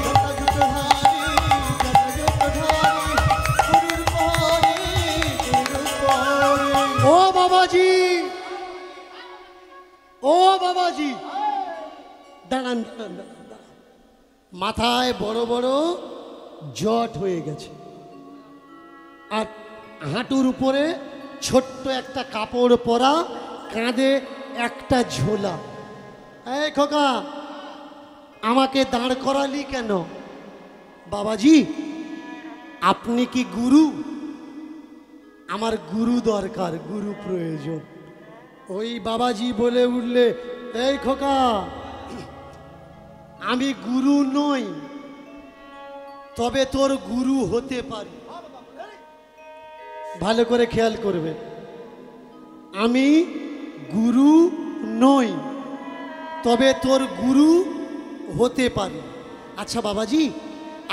ও বাবাজি, ও বাবাজি, দাঁড়ান দাঁড়ান দাঁড়ান দাঁড়ান। মাথায় বড় বড় জট হয়ে গেছে, আর হাঁটুর উপরে ছোট্ট একটা কাপড় পরা, কাঁধে একটা ঝোলা। এই খোকা, আমাকে দাঁড় করালি কেন? বাবাজি, আপনি কি গুরু? আমার গুরু দরকার, গুরু প্রয়োজন। ওই বাবাজি বলে উঠলে, এই খোকা, আমি গুরু নই, তবে তোর গুরু হতে পারি। ভালো করে খেয়াল করবে, আমি গুরু নই, তবে তোর গুরু হতে পারি। আচ্ছা বাবাজি,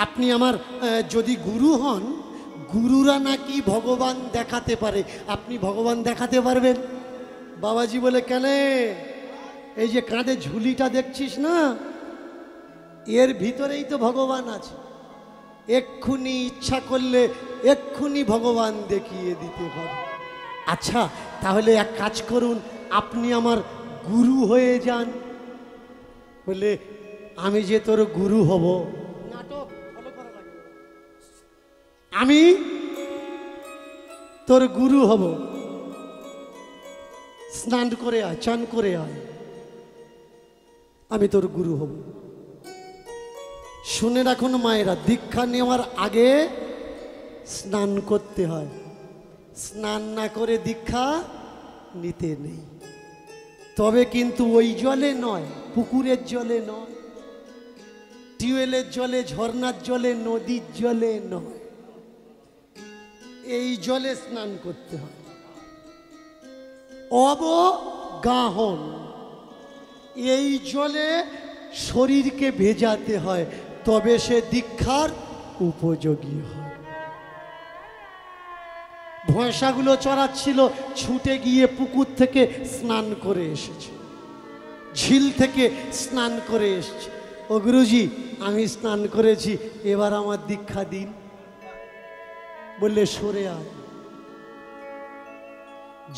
আপনি আমার যদি গুরু হন, গুরুরা নাকি ভগবান দেখাতে পারে, আপনি ভগবান দেখাতে পারবেন? বাবাজি বলে, কেন? এই যে কাঁধে ঝুলিটা দেখছিস না, এর ভিতরেই তো ভগবান আছে। এক্ষুনি ইচ্ছা করলে এক্ষুনি ভগবান দেখিয়ে দিতে পারে। আচ্ছা তাহলে এক কাজ করুন, আপনি আমার গুরু হয়ে যান। বলে, আমি যে তোর গুরু হব, নাটক ফলো করা লাগবে, আমি তোর গুরু হব। স্নান করে আয়, চান করে আয়, আমি তোর গুরু হব। শুনে রাখুন মায়েরা, দীক্ষা নেওয়ার আগে স্নান করতে হয়, স্নান না করে দীক্ষা নিতে নেই। তবে কিন্তু ওই জলে নয়, পুকুরের জলে নয়, টিউবওয়েলের জলে, ঝর্ণার জলে, নদীর জলে নয়, এই জলে স্নান করতে হয়। অবগাহন, এই জলে শরীরকে ভেজাতে হয়, তবে সে দীক্ষার উপযোগী হয়। ভয়সাগুলো চড়াচ্ছিল, ছুটে গিয়ে পুকুর থেকে স্নান করে এসেছে, ঝিল থেকে স্নান করে এসেছে। ও গুরুজি, আমি স্নান করেছি, এবার আমার দীক্ষা দিন। বললে, সরে আয়।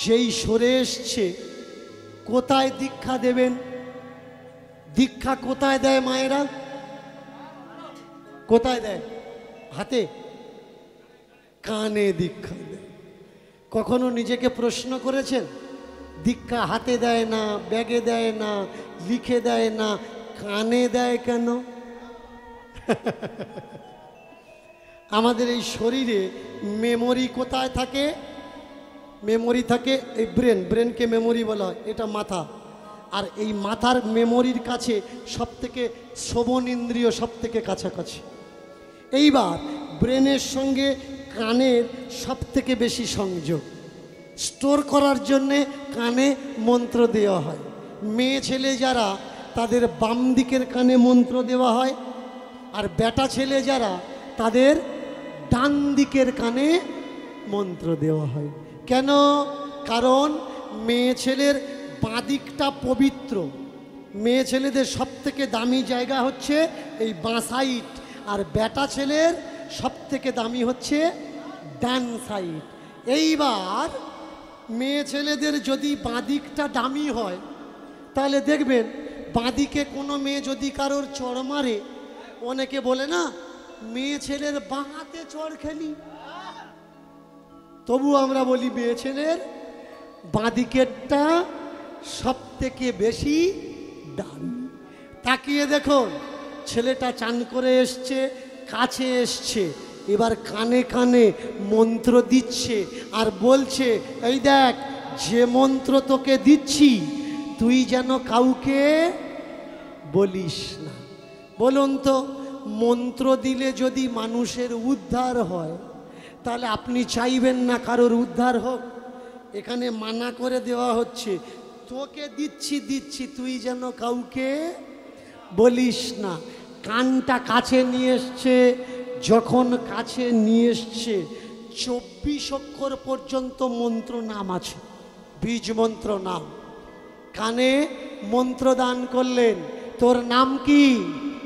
যেই সরে এসছে, কোথায় দীক্ষা দেবেন? দীক্ষা কোথায় দেয় মায়েরা? কোথায় দেয়? হাতে? কানে দীক্ষা দেয়। কখনো নিজেকে প্রশ্ন করেছেন, দীক্ষা হাতে দেয় না, ব্যাগে দেয় না, লিখে দেয় না, কানে দেয় কেন? আমাদের এই শরীরে মেমোরি কোথায় থাকে? মেমোরি থাকে এই ব্রেনকে মেমোরি বলা হয়, এটা মাথা। আর এই মাথার মেমোরির কাছে সব থেকে শ্রবণ ইন্দ্রিয় সব থেকে কাছাকাছি। এইবার ব্রেনের সঙ্গে কানের সব থেকে বেশি সংযোগ, স্টোর করার জন্যে কানে মন্ত্র দেওয়া হয়। মেয়ে ছেলে যারা, তাদের বাম দিকের কানে মন্ত্র দেওয়া হয়, আর বেটা ছেলে যারা, তাদের ডান দিকের কানে মন্ত্র দেওয়া হয়। কেন? কারণ মেয়ে ছেলের বাঁ দিকটা পবিত্র, মেয়ে ছেলেদের সব থেকে দামি জায়গা হচ্ছে এই বাঁ সাইড, আর বেটা ছেলের সব থেকে দামি হচ্ছে ডান সাইড। এইবার মেয়ে ছেলেদের যদি বাঁ দিকটা দামি হয়, তাহলে দেখবেন বাঁ দিকে কোনো মেয়ে যদি কারোর চড় মারে, অনেকে বলে না, মেয়ে ছেলের বাঁ হাতে চড় খেলি, তবু আমরা বলি মেয়ে ছেলের বাঁ দিকেরটা সব থেকে বেশি দামি। তাকিয়ে দেখুন, ছেলেটা চান করে এসছে, কাছে এসছে, এবার কানে কানে মন্ত্র দিচ্ছে আর বলছে, এই দেখ, যে মন্ত্র তোকে দিচ্ছি তুই যেন কাউকে বলিস না। বলুন তো, মন্ত্র দিলে যদি মানুষের উদ্ধার হয়, তাহলে আপনি চাইবেন না কারোর উদ্ধার হোক? এখানে মানা করে দেওয়া হচ্ছে, তোকে দিচ্ছি, তুই যেন কাউকে বলিস না। কানটা কাছে নিয়ে এসছে, যখন কাছে নিয়ে এসছে 24 অক্ষর পর্যন্ত মন্ত্র নাম আছে, বীজ মন্ত্র নাম। কানে মন্ত্র দান করলেন, তোর নাম কি?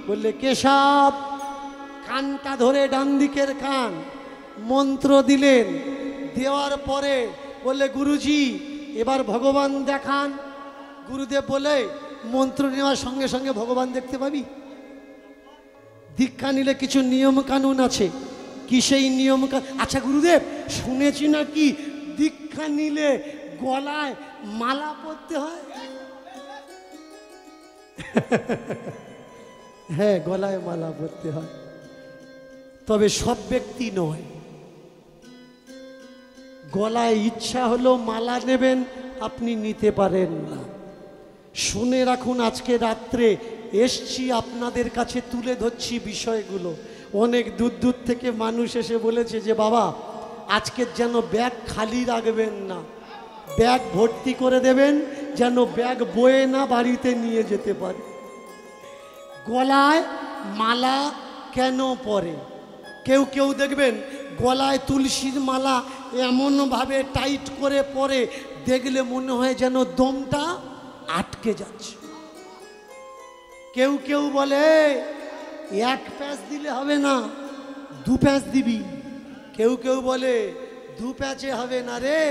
বললে কেশব। কানটা ধরে ডান দিকের কান মন্ত্র দিলেন, দেওয়ার পরে বললে, গুরুজি এবার ভগবান দেখান। গুরুদেব বলে, মন্ত্র নেওয়ার সঙ্গে সঙ্গে ভগবান দেখতে পাবি? দীক্ষা নিলে কিছু নিয়ম কানুন আছে। কি সেই নিয়ম? আচ্ছা গুরুদেব, শুনেছি নাকি দীক্ষা নিলে গলায় মালা পরতে হয়? হ্যাঁ, গলায় মালা পরতে হয়, তবে সব ব্যক্তি নয়। গলায় ইচ্ছা হলো মালা নেবেন, আপনি নিতে পারেন না। শুনে রাখুন, আজকে রাত্রে এসছি আপনাদের কাছে তুলে ধরছি বিষয়গুলো। অনেক দূর দূর থেকে মানুষ এসে বলেছে যে বাবা, আজকের যেন ব্যাগ খালি রাখবেন না, ব্যাগ ভর্তি করে দেবেন, যেন ব্যাগ বয়ে না বাড়িতে নিয়ে যেতে পারে। গলায় মালা কেন পরে? কেউ কেউ দেখবেন গলায় তুলসীর মালা এমনভাবে টাইট করে পরে, দেখলে মনে হয় যেন দমটা আটকে যাচ্ছে। কেউ কেউ বলে এক প্যাঁচ দিলে হবে না, দু প্যাঁচ দিবি। কেউ কেউ বলে দু প্যাঁচে হবে না রে,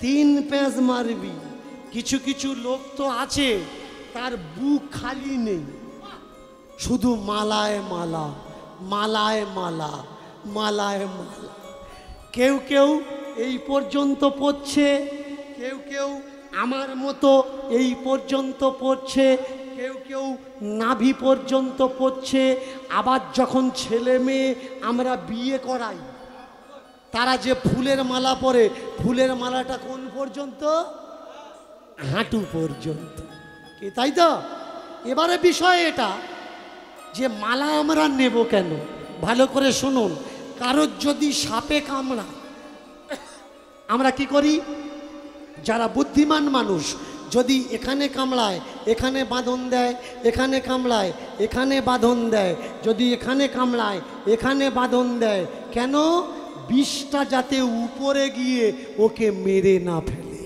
তিন প্যাঁচ মারবি। কিছু কিছু লোক তো আছে তার বুক খালি নেই, শুধু মালায় মালা, মালায় মালা, মালায় মালা। কেউ কেউ এই পর্যন্ত পড়ছে, কেউ কেউ আমার মতো এই পর্যন্ত পড়ছে, কেউ কেউ নাভি পর্যন্ত পড়ছে। আবার যখন ছেলে মেয়ে আমরা বিয়ে করাই, তারা যে ফুলের মালা পরে, ফুলের মালাটা কোন পর্যন্ত? হাঁটু পর্যন্ত। কি তাই তো? এবারে বিষয় এটা যে মালা আমরা নেব কেন, ভালো করে শুনুন। কারোর যদি সাপে কামড়ায়, আমরা কি করি? যারা বুদ্ধিমান মানুষ, যদি এখানে কামড়ায় এখানে বাঁধন দেয়, এখানে কামড়ায় এখানে বাঁধন দেয়, যদি এখানে কামড়ায় এখানে বাঁধন দেয়। কেন? বিষটা যাতে উপরে গিয়ে ওকে মেরে না ফেলে।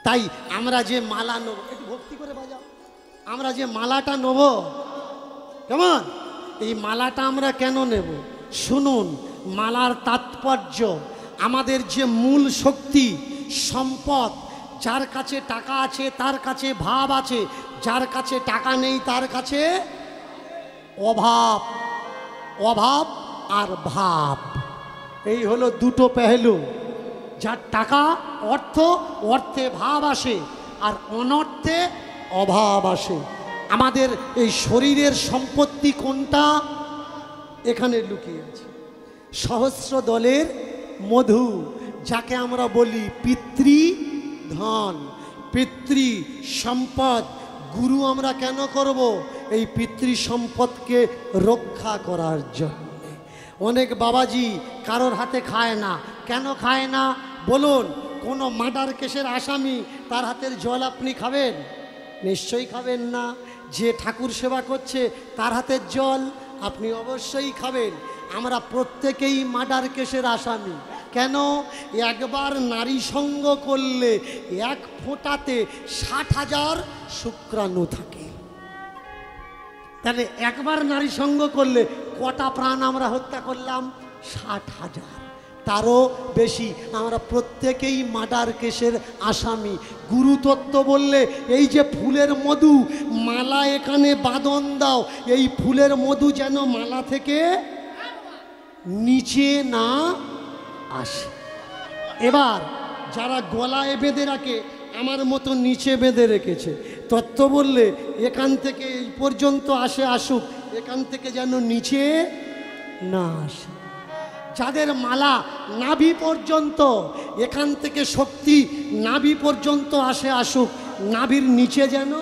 তাই আমরা যে মালা নেব, একটু ভক্তি করে বাজাও, আমরা যে মালাটা নেব, কেমন? এই মালাটা আমরা কেন নেব? শুনুন, মালার তাৎপর্য, আমাদের যে মূল শক্তি সম্পদ, যার কাছে টাকা আছে তার কাছে ভাব আছে, যার কাছে টাকা নেই তার কাছে অভাব। অভাব আর ভাব, এই হলো দুটো পেহলু। যার টাকা অর্থ, অর্থে ভাব আসে, আর অনর্থে অভাব আসে। আমাদের এই শরীরের সম্পত্তি কোনটা? এখানে লুকিয়ে আছে। সহস্র দলের মধু, যাকে আমরা বলি পিতৃধন, পিতৃ সম্পদ। গুরু আমরা কেন করব? এই পিতৃ সম্পদকে রক্ষা করার জন্য। অনেক বাবাজি কারোর হাতে খায় না। কেন খায় না বলুন? কোনো মার্ডার কেসের আসামি, তার হাতের জল আপনি খাবেন? নিশ্চয়ই খাবেন না। যে ঠাকুর সেবা করছে তার হাতের জল আপনি অবশ্যই খাবেন। আমরা প্রত্যেকেই মার্ডার কেসের আসামি। কেন? একবার নারী সঙ্গ করলে এক ফোঁটাতে 60,000 শুক্রাণু থাকে। তাহলে একবার নারী সঙ্গ করলে কটা প্রাণ আমরা হত্যা করলাম? 60,000, তারও বেশি। আমরা প্রত্যেকেই মার্ডার কেসের আসামি। গুরুতত্ত্ব বললে এই যে ফুলের মধু, মালা এখানে বাঁধন দাও, এই ফুলের মধু যেন মালা থেকে নিচে না আসে। এবার যারা গলায় বেঁধে রাখে, আমার মতো নিচে বেঁধে রেখেছে, তত্ত্ব বললে এখান থেকে এই পর্যন্ত আসে, আসুক, এখান থেকে যেন নিচে না আসে। যাদের মালা নাভি পর্যন্ত, এখান থেকে শক্তি নাভি পর্যন্ত আসে, আসুক, নাভির নিচে যেন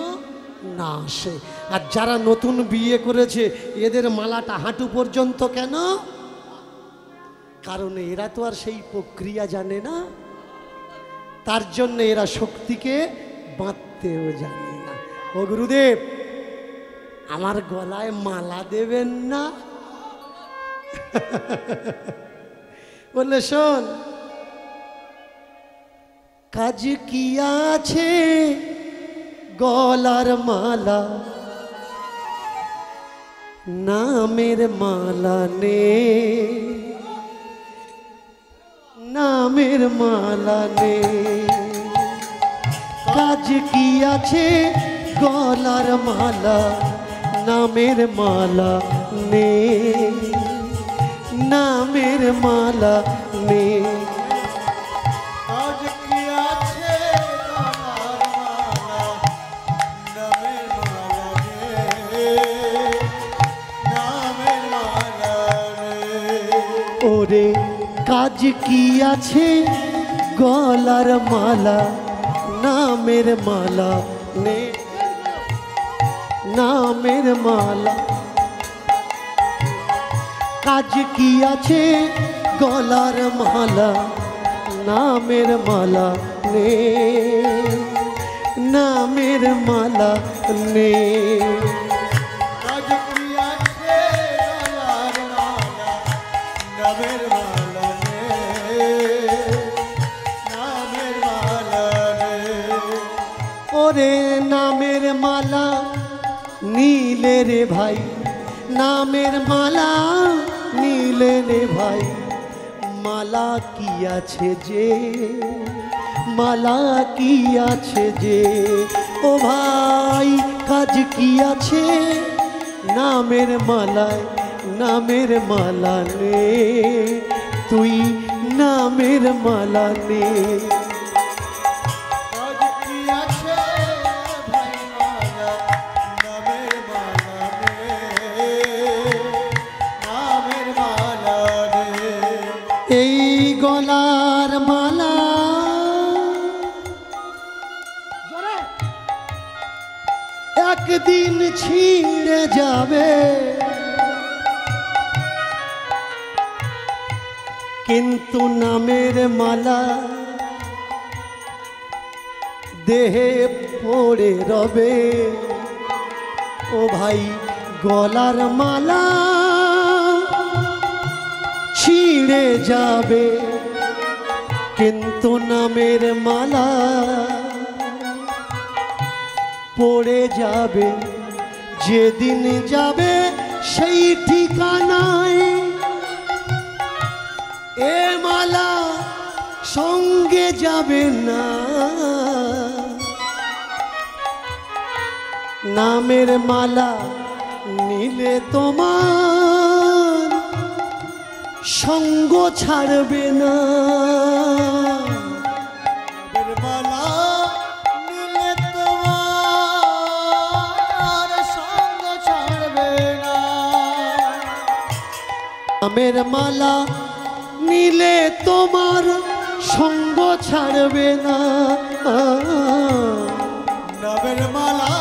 না আসে। আর যারা নতুন বিয়ে করেছে, এদের মালাটা হাঁটু পর্যন্ত কেন? কারণ এরা তো আর সেই প্রক্রিয়া জানে না, তার জন্য এরা শক্তিকে বাঁধতেও জানে না। ও গুরুদেব, আমার গলায় মালা দেবেন না? বললে শোন, কাজ কি আছে গলার মালা, নামের মালা নে, নামের মালা নে। কাজ কি আছে গলার মালা, নামের মালা নে, নামের মালা নে। কাজ কি আছে গলার মালা, নামের ওরে কাজ কি আছে গলার মালা নামের মালা নে নামের মালা কাজ কি আছে গলার মালা নামের মালা নে নামের মালা নে আজ কি আছে গলার মালা নামের মালা নে নামের মালা নে ওরে নামের মালা নীলে রে ভাই নামের মালা নীলে রে ভাই মালা কি আছে যে মালা কি আছে যে ও ভাই কাজ কি আছে নামের মালায় নামের মালা নে তুই নামের মালা নে আজ কি আছে ভাই মালা নামের মালা নে নামের মালা নে এই গলার মালা একদিন ছিঁড়ে যাবে কিন্তু নামের মালা দেহে পড়ে রবে ও ভাই গলার মালা ছিঁড়ে যাবে কিন্তু নামের মালা পড়ে যাবে যেদিন যাবে সেই ঠিকানায় এ মালা সঙ্গে যাবে না নামের মালা নিলে তোমার সঙ্গ ছাড়বে না নামের মালা নিলে তোমার সঙ্গ ছাড়বে না নামের মালা নিলে তোমার সঙ্গ ছাড়বে না নামের মালা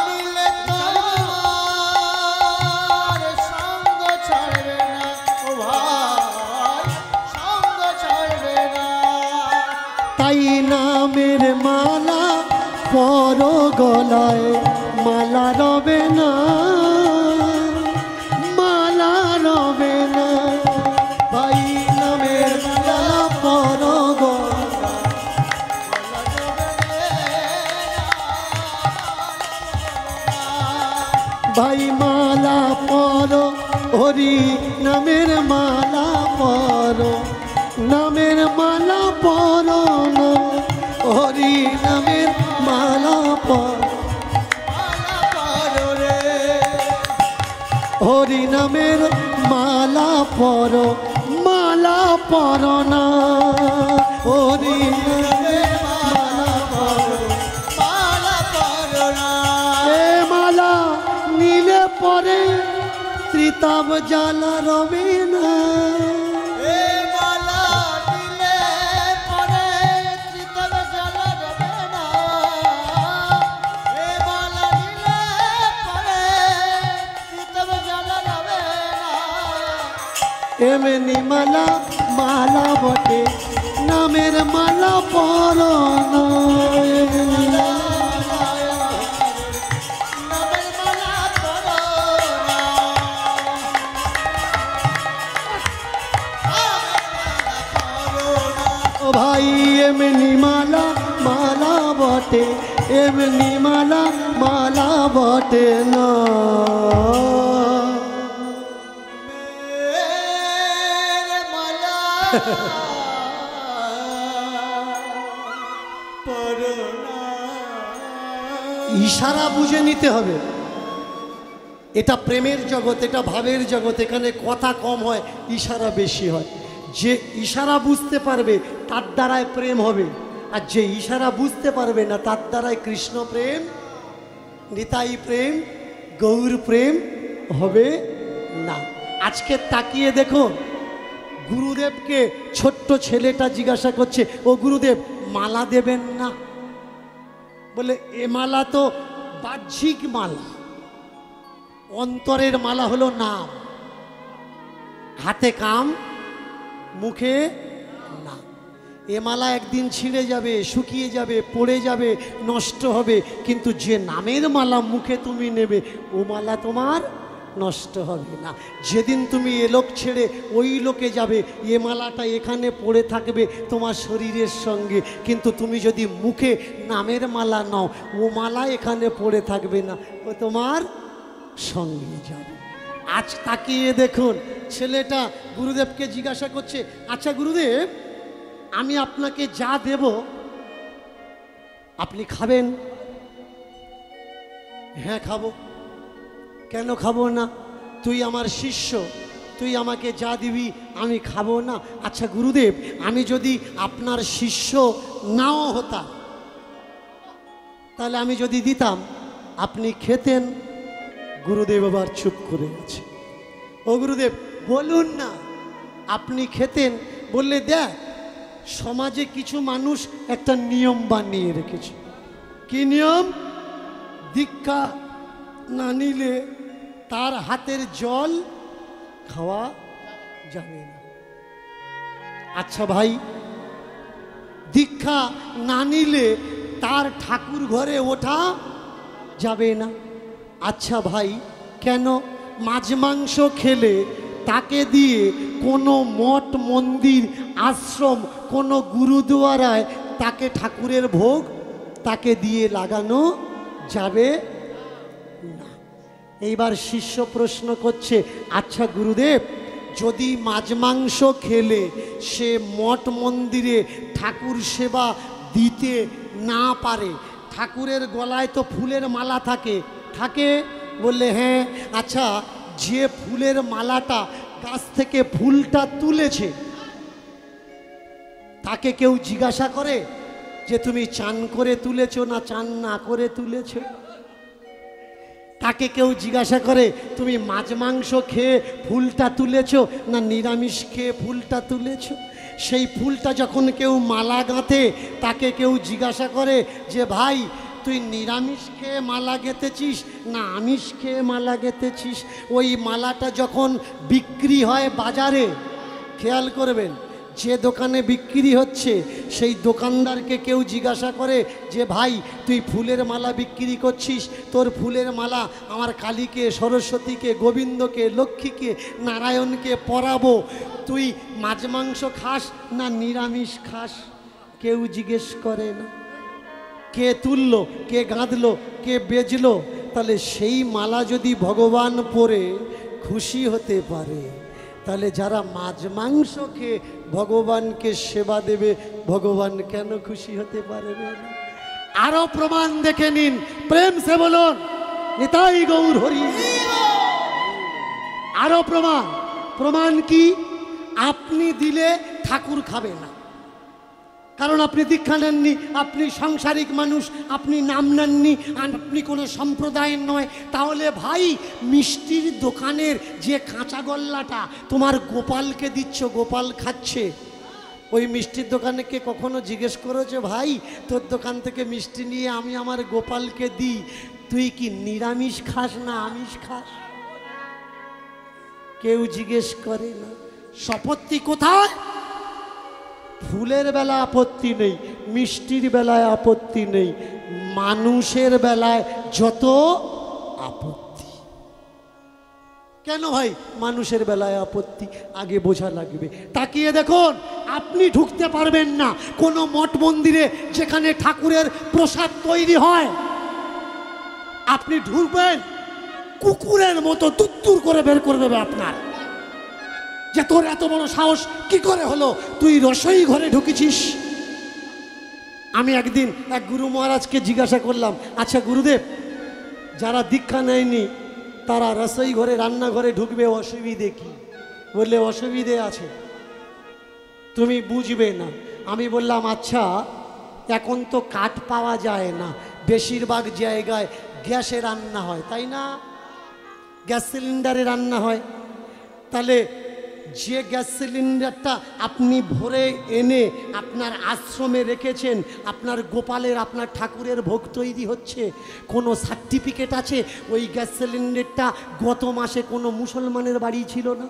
নিলে তোমার সঙ্গ ছাড়বে না ও ভাই সঙ্গ ছাড়বে না তাই নামের মালা পর গলায় মালা রবে না মালা রবে না ভাই নামের মালা পর গলায় ভাই মালা পর হরি নামের মালা পর নামের মালা পর হরি নামের মালা পর হরি নামের মালা পর মালা পর না হরি নামের মালা পর মালা পরো না এ মালা নীলে পরে ত্রিতাব জ্বালা রবে না এ মালা দিলে পরে চিতল জল রবে না এ মালা দিলে পরে চিতল জল রবে না এমনি মালা মালা বটে নামের মালা পর না এমনি মালা নামের মালা পরো না পরো না ও ভাই এমনি মালা মালা বটে এমনি মালা মালা বটে না मेरे माला परोना ইশারা বুঝে নিতে হবে এটা প্রেমের জগৎ এটা ভাবের জগৎ এখানে কথা কম হয় ইশারা বেশি হয় যে ইশারা বুঝতে পারবে তার দ্বারায় প্রেম হবে আর যে ইশারা বুঝতে পারবে না তার দ্বারায় কৃষ্ণ প্রেম নিতাই প্রেম গৌর প্রেম হবে না আজকে তাকিয়ে দেখো গুরুদেবকে ছোট্ট ছেলেটা জিজ্ঞাসা করছে, ও গুরুদেব মালা দেবেন না? বলে এ মালা তো বাহ্যিক মালা, অন্তরের মালা হলো নাম। হাতে কাম, মুখে না। এ মালা একদিন ছিঁড়ে যাবে, শুকিয়ে যাবে, পড়ে যাবে, নষ্ট হবে, কিন্তু যে নামের মালা মুখে তুমি নেবে ও মালা তোমার নষ্ট হবে না। যেদিন তুমি এ লোক ছেড়ে ওই লোকে যাবে, এ মালাটা এখানে পড়ে থাকবে তোমার শরীরের সঙ্গে, কিন্তু তুমি যদি মুখে নামের মালা নাও ও মালা এখানে পড়ে থাকবে না, ও তোমার সঙ্গে যাবে। আজ তাকিয়ে দেখুন, ছেলেটা গুরুদেবকে জিজ্ঞাসা করছে, আচ্ছা গুরুদেব, আমি আপনাকে যা দেব আপনি খাবেন? হ্যাঁ খাবো। কেন খাবো না? তুই আমার শিষ্য, তুই আমাকে যা দিবি আমি খাবো না। আচ্ছা গুরুদেব, আমি যদি আপনার শিষ্য নাও হতাম, তাহলে আমি যদি দিতাম আপনি খেতেন? গুরুদেব আবার চুপ করে আছে। ও গুরুদেব বলুন না, আপনি খেতেন? বললে দেখ, সমাজে কিছু মানুষ একটা নিয়ম বানিয়ে রেখেছে। কি নিয়ম? দীক্ষা না নিলে তার হাতের জল খাওয়া যাবে না। আচ্ছা ভাই, দীক্ষা না নিলে তার ঠাকুর ঘরে ওঠা যাবে না। আচ্ছা ভাই, কেন? মাছ মাংস খেলে তাকে দিয়ে কোনো মঠ মন্দির আশ্রম কোনো গুরুদুয়ারায় তাকে ঠাকুরের ভোগ তাকে দিয়ে লাগানো যাবে না। এইবার শিষ্য প্রশ্ন করছে, আচ্ছা গুরুদেব, যদি মাছ মাংস খেলে সে মঠ মন্দিরে ঠাকুর সেবা দিতে না পারে, ঠাকুরের গলায় তো ফুলের মালা থাকে, থাকে? বললে হ্যাঁ। আচ্ছা, যে ফুলের মালাটা গাছ থেকে ফুলটা তুলেছে তাকে কেউ জিজ্ঞাসা করে যে তুমি চান করে তুলেছো না চান না করে তুলেছো? তাকে কেউ জিজ্ঞাসা করে তুমি মাছ মাংস খেয়ে ফুলটা তুলেছো না নিরামিষ খেয়ে ফুলটা তুলেছো? সেই ফুলটা যখন কেউ মালা গাঁথে তাকে কেউ জিজ্ঞাসা করে যে ভাই তুই নিরামিষ খেয়ে মালা গেঁথেছিস না আমিষ খেয়ে মালা গেঁথেছিস? ওই মালাটা যখন বিক্রি হয় বাজারে, খেয়াল করবেন, যে দোকানে বিক্রি হচ্ছে সেই দোকানদারকে কেউ জিজ্ঞাসা করে যে ভাই তুই ফুলের মালা বিক্রি করছিস, তোর ফুলের মালা আমার কালীকে, সরস্বতীকে, গোবিন্দকে, লক্ষ্মীকে, নারায়ণকে পরাবো, তুই মাছ মাংস খাস না নিরামিষ খাস? কেউ জিজ্ঞেস করে না। কে তুললো, কে গাঁথলো, কে বেচলো? তাহলে সেই মালা যদি ভগবান পরে খুশি হতে পারে, তাহলে যারা মাছ মাংস খেয়ে ভগবানকে সেবা দেবে ভগবান কেন খুশি হতে পারবে না? আরো প্রমাণ দেখে নিন, প্রেম সে বলুন নিতাই গৌর হরি। আরো প্রমাণ। প্রমাণ কি? আপনি দিলে ঠাকুর খাবে না, কারণ আপনি দীক্ষা নেননি, আপনি সাংসারিক মানুষ, আপনি নাম নেননি, আপনি কোনো সম্প্রদায়ের নয়। তাহলে ভাই মিষ্টির দোকানের যে কাঁচা গল্লাটা তোমার গোপালকে দিচ্ছ, গোপাল খাচ্ছে, ওই মিষ্টির দোকানেকে কখনো জিজ্ঞেস করেছো ভাই তোর দোকান থেকে মিষ্টি নিয়ে আমি আমার গোপালকে দিই, তুই কি নিরামিষ খাস না আমিষ খাস? কেউ জিজ্ঞেস করে না। সপত্তি কোথায়? ফুলের বেলা আপত্তি নেই, মিষ্টির বেলায় আপত্তি নেই, মানুষের বেলায় যত আপত্তি। কেন ভাই মানুষের বেলায় আপত্তি? আগে বোঝা লাগবে। তাকিয়ে দেখুন, আপনি ঢুকতে পারবেন না কোনো মঠ মন্দিরে যেখানে ঠাকুরের প্রসাদ তৈরি হয়। আপনি ঢুকবেন, কুকুরের মতো তুত্তুর করে বের করে দেবে আপনার, যে তোর এত বড় সাহস কি করে হলো, তুই রসই ঘরে ঢুকেছিস। আমি একদিন এক গুরু মহারাজকে জিজ্ঞাসা করলাম, আচ্ছা গুরুদেব, যারা দীক্ষা নেয়নি তারা রসই ঘরে রান্নাঘরে ঢুকবে, অসুবিধে কি? বললে অসুবিধে আছে, তুমি বুঝবে না। আমি বললাম আচ্ছা, এখন তো কাঠ পাওয়া যায় না, বেশিরভাগ জায়গায় গ্যাসে রান্না হয়, তাই না? গ্যাস সিলিন্ডারে রান্না হয়, তাহলে যে গ্যাস সিলিন্ডারটা আপনি ভরে এনে আপনার আশ্রমে রেখেছেন, আপনার গোপালের, আপনার ঠাকুরের ভোগ তৈরি হচ্ছে, কোনো সার্টিফিকেট আছে ওই গ্যাস সিলিন্ডারটা গত মাসে কোনো মুসলমানের বাড়ি ছিল না?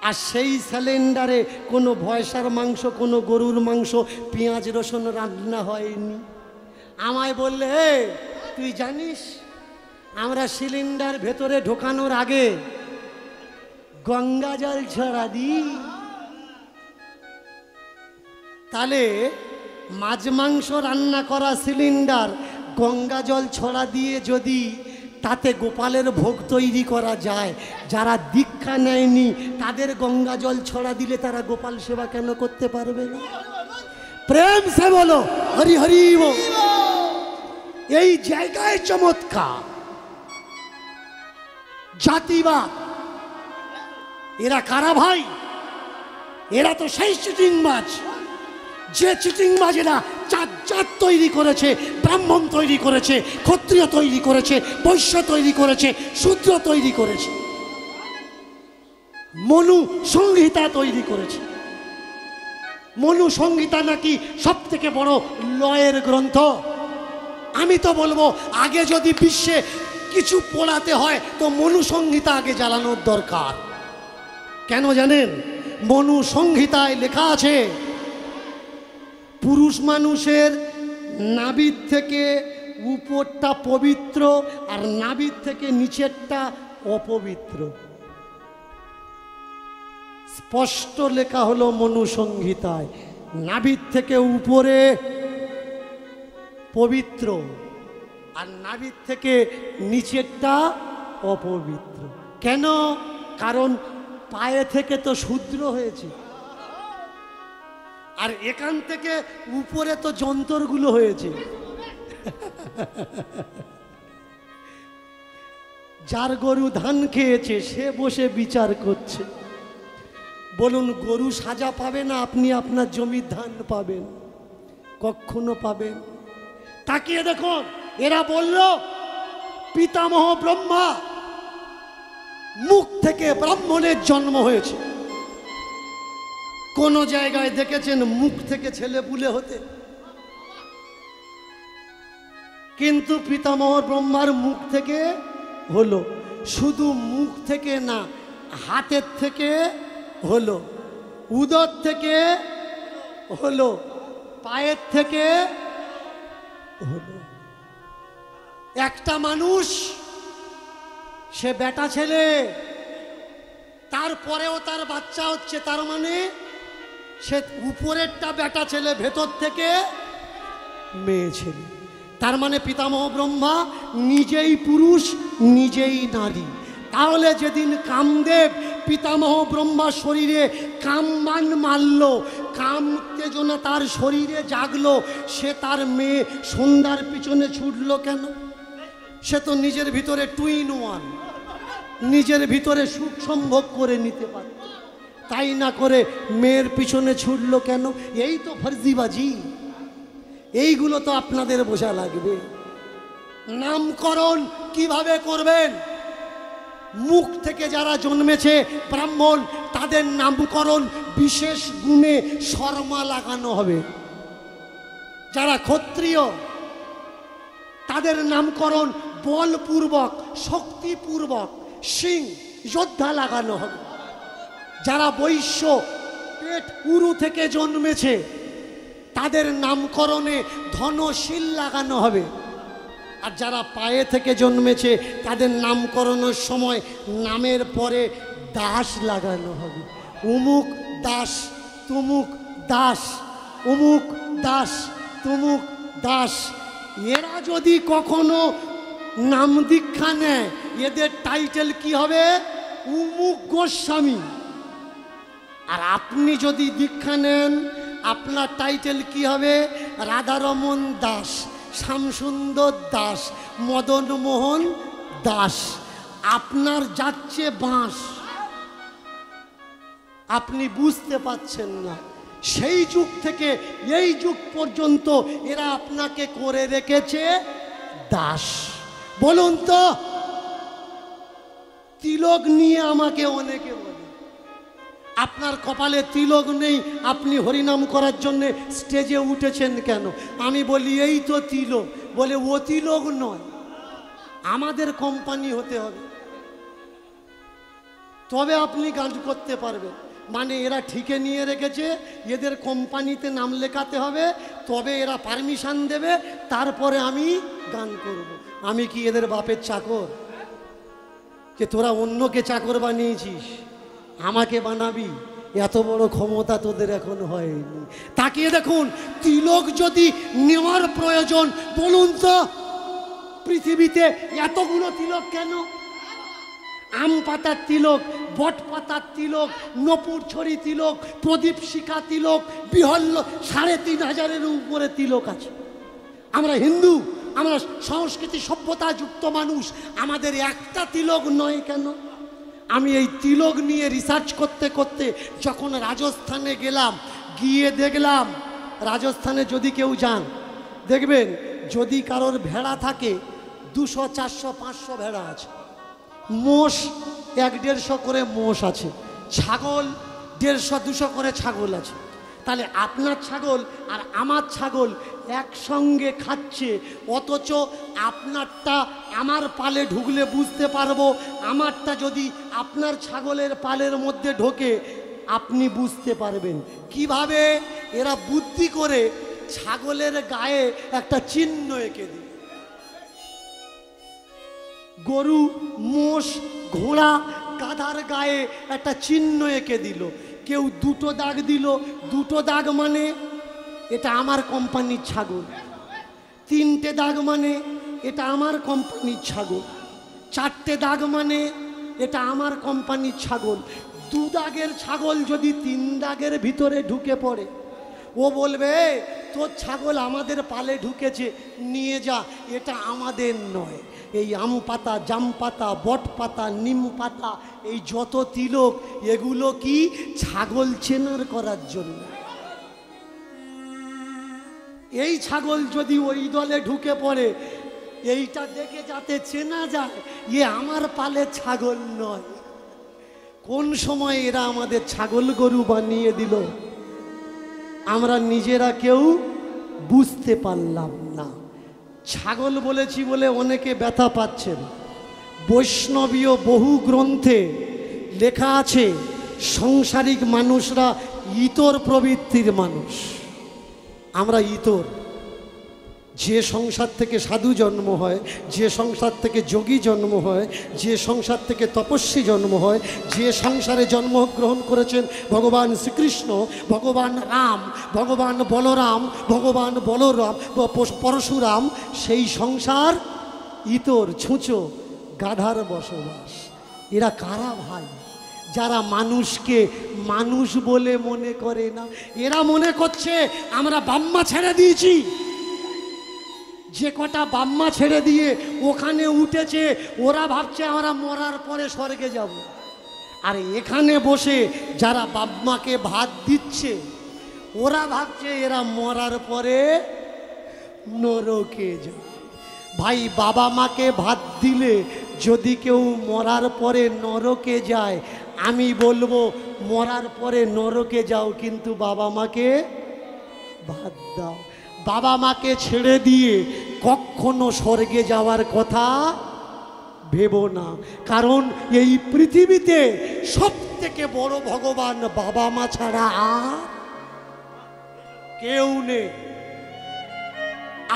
আর সেই সিলিন্ডারে কোনো ভয়সার মাংস, কোনো গরুর মাংস, পেঁয়াজ রসুন রান্না হয়নি। আমায় বললে, তুই জানিস আমরা সিলিন্ডার ভেতরে ঢোকানোর আগে গঙ্গা জল ছড়া দিই। তাহলে মাছ মাংস রান্না করা সিলিন্ডার গঙ্গা জল ছড়া দিয়ে যদি তাতে গোপালের ভোগ তৈরি করা যায়, যারা দীক্ষা নেয়নি তাদের গঙ্গা জল ছড়া দিলে তারা গোপাল সেবা কেন করতে পারবে না? প্রেম সে বলো হরি হরি বল। এই জায়গায় চমৎকার জাতিবাদ। এরা কারা ভাই? এরা তো সেই চিটিংবাজ, যে চিটিংবাজেরা জাত তৈরি করেছে, ব্রাহ্মণ তৈরি করেছে, ক্ষত্রিয় তৈরি করেছে, বৈশ্য তৈরি করেছে, শূদ্র তৈরি করেছে, মনু সংহিতা তৈরি করেছে। মনু সংহিতা নাকি সব থেকে বড় লয়ের গ্রন্থ। আমি তো বলবো আগে যদি বিশ্বে কিছু পড়াতে হয় তো মনু সংহিতা আগে জ্বালানোর দরকার। কেন জানেন? মনু সংহিতায় লেখা আছে পুরুষ মানুষের নাভির থেকে উপরটা পবিত্র আর নাভির থেকে নিচেরটা অপবিত্র। স্পষ্ট লেখা হলো মনু সংহিতায়, নাভির থেকে উপরে পবিত্র আর নাভির থেকে নিচেরটা অপবিত্র। কেন? কারণ পায়ে থেকে তো শূদ্র হয়েছে, আর এখান থেকে উপরে তো যন্ত্রগুলো হয়েছে। যার গরু ধান খেয়েছে সে বসে বিচার করছে। বলুন, গরু সাজা পাবে না আপনি আপনার জমির ধান পাবেন? কখনো পাবেন? তাকিয়ে দেখুন, এরা বলল পিতামহ ব্রহ্মা মুখ থেকে ব্রাহ্মণের জন্ম হয়েছে। কোন জায়গায় দেখেছেন মুখ থেকে ছেলে পুলে হতে? কিন্তু পিতামহ ব্রহ্মার মুখ থেকে হলো। শুধু মুখ থেকে না, হাতের থেকে হলো, উদর থেকে হলো, পায়ের থেকে হলো। একটা মানুষ সে বেটা ছেলে, তারপরেও তার বাচ্চা হচ্ছে, তার মানে সে উপরেরটা বেটা ছেলে, ভেতর থেকে মেয়ে ছেলে। তার মানে পিতামহ ব্রহ্মা নিজেই পুরুষ নিজেই নারী। তাহলে যেদিন কামদেব পিতামহ ব্রহ্মার শরীরে কামবান মারল, কাম উত্তেজনা তার শরীরে জাগলো, সে তার মেয়ে সন্ধ্যার পিছনে ছুটল কেন? সে তো নিজের ভিতরে টুইন ওয়ান, নিজের ভিতরে সুখ সম্ভোগ করে নিতে পারত, তাই না করে মেয়ের পিছনে ছুটল কেন? এই তো ফর্জিবাজি। এইগুলো তো আপনাদের বোঝা লাগবে। নামকরণ কিভাবে করবেন? মুখ থেকে যারা জন্মেছে ব্রাহ্মণ, তাদের নামকরণ বিশেষ গুণে শর্মা লাগানো হবে। যারা ক্ষত্রিয় তাদের নামকরণ বলপূর্বক, শক্তিপূর্বক, সিং, যোদ্ধা লাগানো হবে। যারা বৈশ্য পেট উরু থেকে জন্মেছে তাদের নামকরণে ধনশীল লাগানো হবে। আর যারা পায়ে থেকে জন্মেছে তাদের নামকরণের সময় নামের পরে দাস লাগানো হবে। উমুক দাস, তুমুক দাস, উমুক দাস, তুমুক দাস। এরা যদি কখনো নাম দীক্ষা নেয়, এদের টাইটেল কি হবে? উমুক গোস্বামী। আর আপনি যদি দীক্ষা নেন, আপনার টাইটেল কি হবে? রাধারমন দাস, শ্যামসুন্দর দাস, মদন মোহন দাস। আপনার যাচ্ছে বাঁশ, আপনি বুঝতে পাচ্ছেন না। সেই যুগ থেকে এই যুগ পর্যন্ত এরা আপনাকে করে রেখেছে দাস। বলুন তো, তিলক নিয়ে আমাকে অনেকে বলে আপনার কপালে তিলক নেই, আপনি হরিনাম করার জন্য স্টেজে উঠেছেন কেন? আমি বলি এই তো তিলক। বলে ও তিলক নয়, আমাদের কোম্পানি হতে হবে, তবে আপনি গান করতে পারবেন। মানে এরা ঠিকে নিয়ে রেখেছে, এদের কোম্পানিতে নাম লেখাতে হবে, তবে এরা পারমিশন দেবে, তারপরে আমি গান করব। আমি কি এদের বাপের চাকর যে তোরা অন্যকে চাকর বানিয়েছিস, আমাকে বানাবি? এত বড় ক্ষমতা তোদের এখন হয়নি। তাকিয়ে দেখুন, তিলক যদি নেওয়ার প্রয়োজন, বলুন তো পৃথিবীতে এতগুলো তিলক কেন? আম পাতার তিলক, বট পাতার তিলক, নপুর ছড়ি তিলক, প্রদীপ শিখা তিলক, বিহল্ল ৩,৫০০-এর উপরে তিলক আছে। আমরা হিন্দু, আমরা সংস্কৃতি সভ্যতা যুক্ত মানুষ, আমাদের একটা তিলক নয় কেন? আমি এই তিলক নিয়ে রিসার্চ করতে করতে যখন রাজস্থানে গেলাম, গিয়ে দেখলাম রাজস্থানে যদি কেউ যান, দেখবেন যদি কারোর ভেড়া থাকে ২০০, ৪০০, ৫০০ ভেড়া আছে, মোষ ১-১৫০ করে মোষ আছে, ছাগল ১৫০-২০০ করে ছাগল আছে। তাহলে আপনার ছাগল আর আমার ছাগল একসঙ্গে খাচ্ছে, অথচ আপনারটা আমার পালে ঢুকলে বুঝতে পারবো, আমারটা যদি আপনার ছাগলের পালের মধ্যে ঢোকে আপনি বুঝতে পারবেন। কিভাবে? এরা বুদ্ধি করে ছাগলের গায়ে একটা চিহ্ন এঁকে দিল। গরু, মোষ, ঘোড়া, গাধার গায়ে একটা চিহ্ন এঁকে দিল। কেউ 2টো দাগ দিল, 2টো দাগ মানে এটা আমার কোম্পানির ছাগল, 3টে দাগ মানে এটা আমার কোম্পানির ছাগল, 4টে দাগ মানে এটা আমার কোম্পানির ছাগল। 2 দাগের ছাগল যদি 3 দাগের ভিতরে ঢুকে পড়ে, ও বলবে তোর ছাগল আমাদের পালে ঢুকেছে, নিয়ে যা, এটা আমাদের নয়। এই আম পাতা, জাম পাতা, বট পাতা, নিম পাতা, এই যত তিলক, এগুলো কি ছাগল চেনার করার জন্য। এই ছাগল যদি ওই দলে ঢুকে পড়ে, এইটা দেখে যাতে চেনা যায় এ আমার পালে ছাগল নয়। কোন সময় এরা আমাদের ছাগল গরু বানিয়ে দিল, আমরা নিজেরা কেউ বুঝতে পারলাম না। ছাগল বলেছি বলে অনেকে ব্যথা পাচ্ছেন। বৈষ্ণবীয় বহু গ্রন্থে লেখা আছে সংসারিক মানুষরা ইতর প্রবৃত্তির মানুষ। আমরা ইতর। যে সংসার থেকে সাধু জন্ম হয়, যে সংসার থেকে যোগী জন্ম হয়, যে সংসার থেকে তপস্বী জন্ম হয়, যে সংসারে জন্মগ্রহণ করেছেন ভগবান শ্রীকৃষ্ণ, ভগবান রাম, ভগবান বলরাম, ভগবান বলরাম পরশুরাম, সেই সংসার ইতর, ছুঁচো, গাধার বসবাস। এরা কারা ভাই? যারা মানুষকে মানুষ বলে মনে করে না। এরা মনে করছে আমরা বাম্মা ছেড়ে দিয়েছি, যে কটা বাম্মা ছেড়ে দিয়ে ওখানে উঠেছে ওরা ভাবছে আমরা মরার পরে স্বর্গে যাব। আর এখানে বসে যারা বাম্মাকে ভাত দিচ্ছে ওরা ভাবছে এরা মরার পরে নরকে যাবে। ভাই, বাবা মাকে ভাত দিলে যদি কেউ মরার পরে নরকে যায়, আমি বলবো মরার পরে নরকে যাও, কিন্তু বাবা মাকে ভাত দাও। বাবা মাকে ছেড়ে দিয়ে কখনো স্বর্গে যাওয়ার কথা ভেবো না, কারণ এই পৃথিবীতে সব থেকে বড় ভগবান বাবা মা ছাড়া আর কেউ নেই।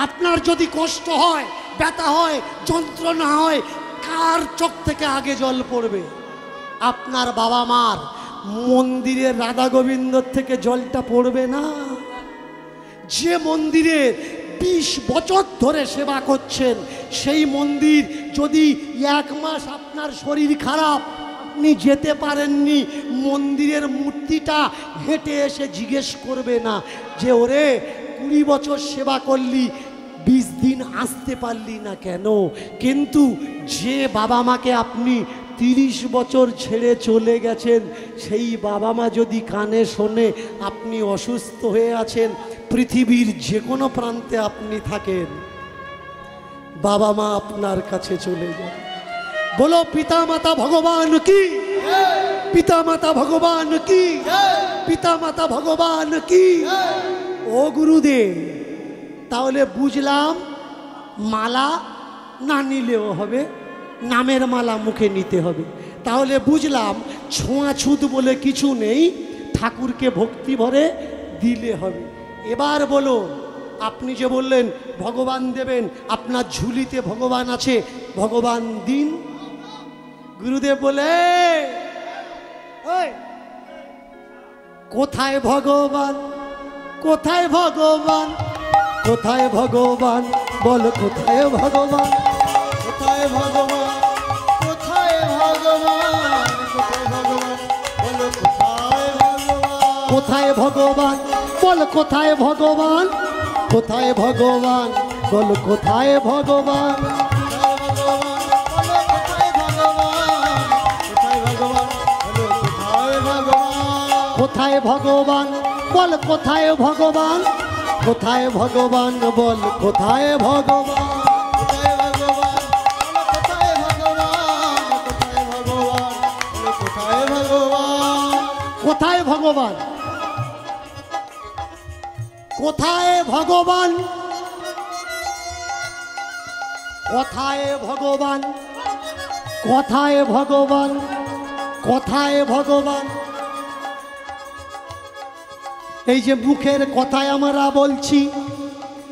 আপনার যদি কষ্ট হয়, ব্যথা হয়, যন্ত্রণা হয়, কার চোখ থেকে আগে জল পড়বে? আপনার বাবা মার। মন্দিরের রাধা গোবিন্দর থেকে জলটা পড়বে না? যে মন্দিরে 20 বছর ধরে সেবা করছেন, সেই মন্দির যদি 1 মাস আপনার শরীর খারাপ, আপনি যেতে পারেননি, মন্দিরের মূর্তিটা হেঁটে এসে জিজ্ঞেস করবে না যে ওরে 20 বছর সেবা করলি, 20 দিন আসতে পারলি না কেন? কিন্তু যে বাবা মাকে আপনি 30 বছর ছেড়ে চলে গেছেন, সেই বাবা মা যদি কানে শোনে আপনি অসুস্থ হয়ে আছেন, পৃথিবীর যে কোনো প্রান্তে আপনি থাকেন, বাবা মা আপনার কাছে চলে যাবে। বলো পিতা মাতা ভগবান কি, পিতা মাতা ভগবান কি, পিতা মাতা ভগবান কি। ও গুরুদেব, তাহলে বুঝলাম মালা না নিলেও হবে, নামের মালা মুখে নিতে হবে। তাহলে বুঝলাম ছোঁয়াছুত বলে কিছু নেই, ঠাকুরকে ভক্তি ভরে দিলে হবে। এবার বলুন, আপনি যে বললেন ভগবান দেবেন, আপনার ঝুলিতে ভগবান আছে, ভগবান দিন। গুরুদেব বলে ওই কোথায় ভগবান, কোথায় ভগবান, কোথায় ভগবান, বল কোথায় ভগবান, কোথায় ভগবান, কোথায় ভগবান, কোথায় ভগবান, বলো কোথায় ভগবান, কোথায় ভগবান, বল কোথায় ভগবান, কোথায় ভগবান, বল কোথায় ভগবান, কোথায় ভগবান, বলো কোথায় ভগবান, কোথায় ভগবান, কোথায় ভগবান, বল কোথায় ভগবান, কোথায় ভগবান, কোথায় ভগবান, কোথায় ভগবান, কোথায় ভগবান, কোথায় ভগবান, কোথায় ভগবান, কোথায় ভগবান, কোথায় ভগবান, কোথায় ভগবান। এই যে মুখের কথায় আমরা বলছি,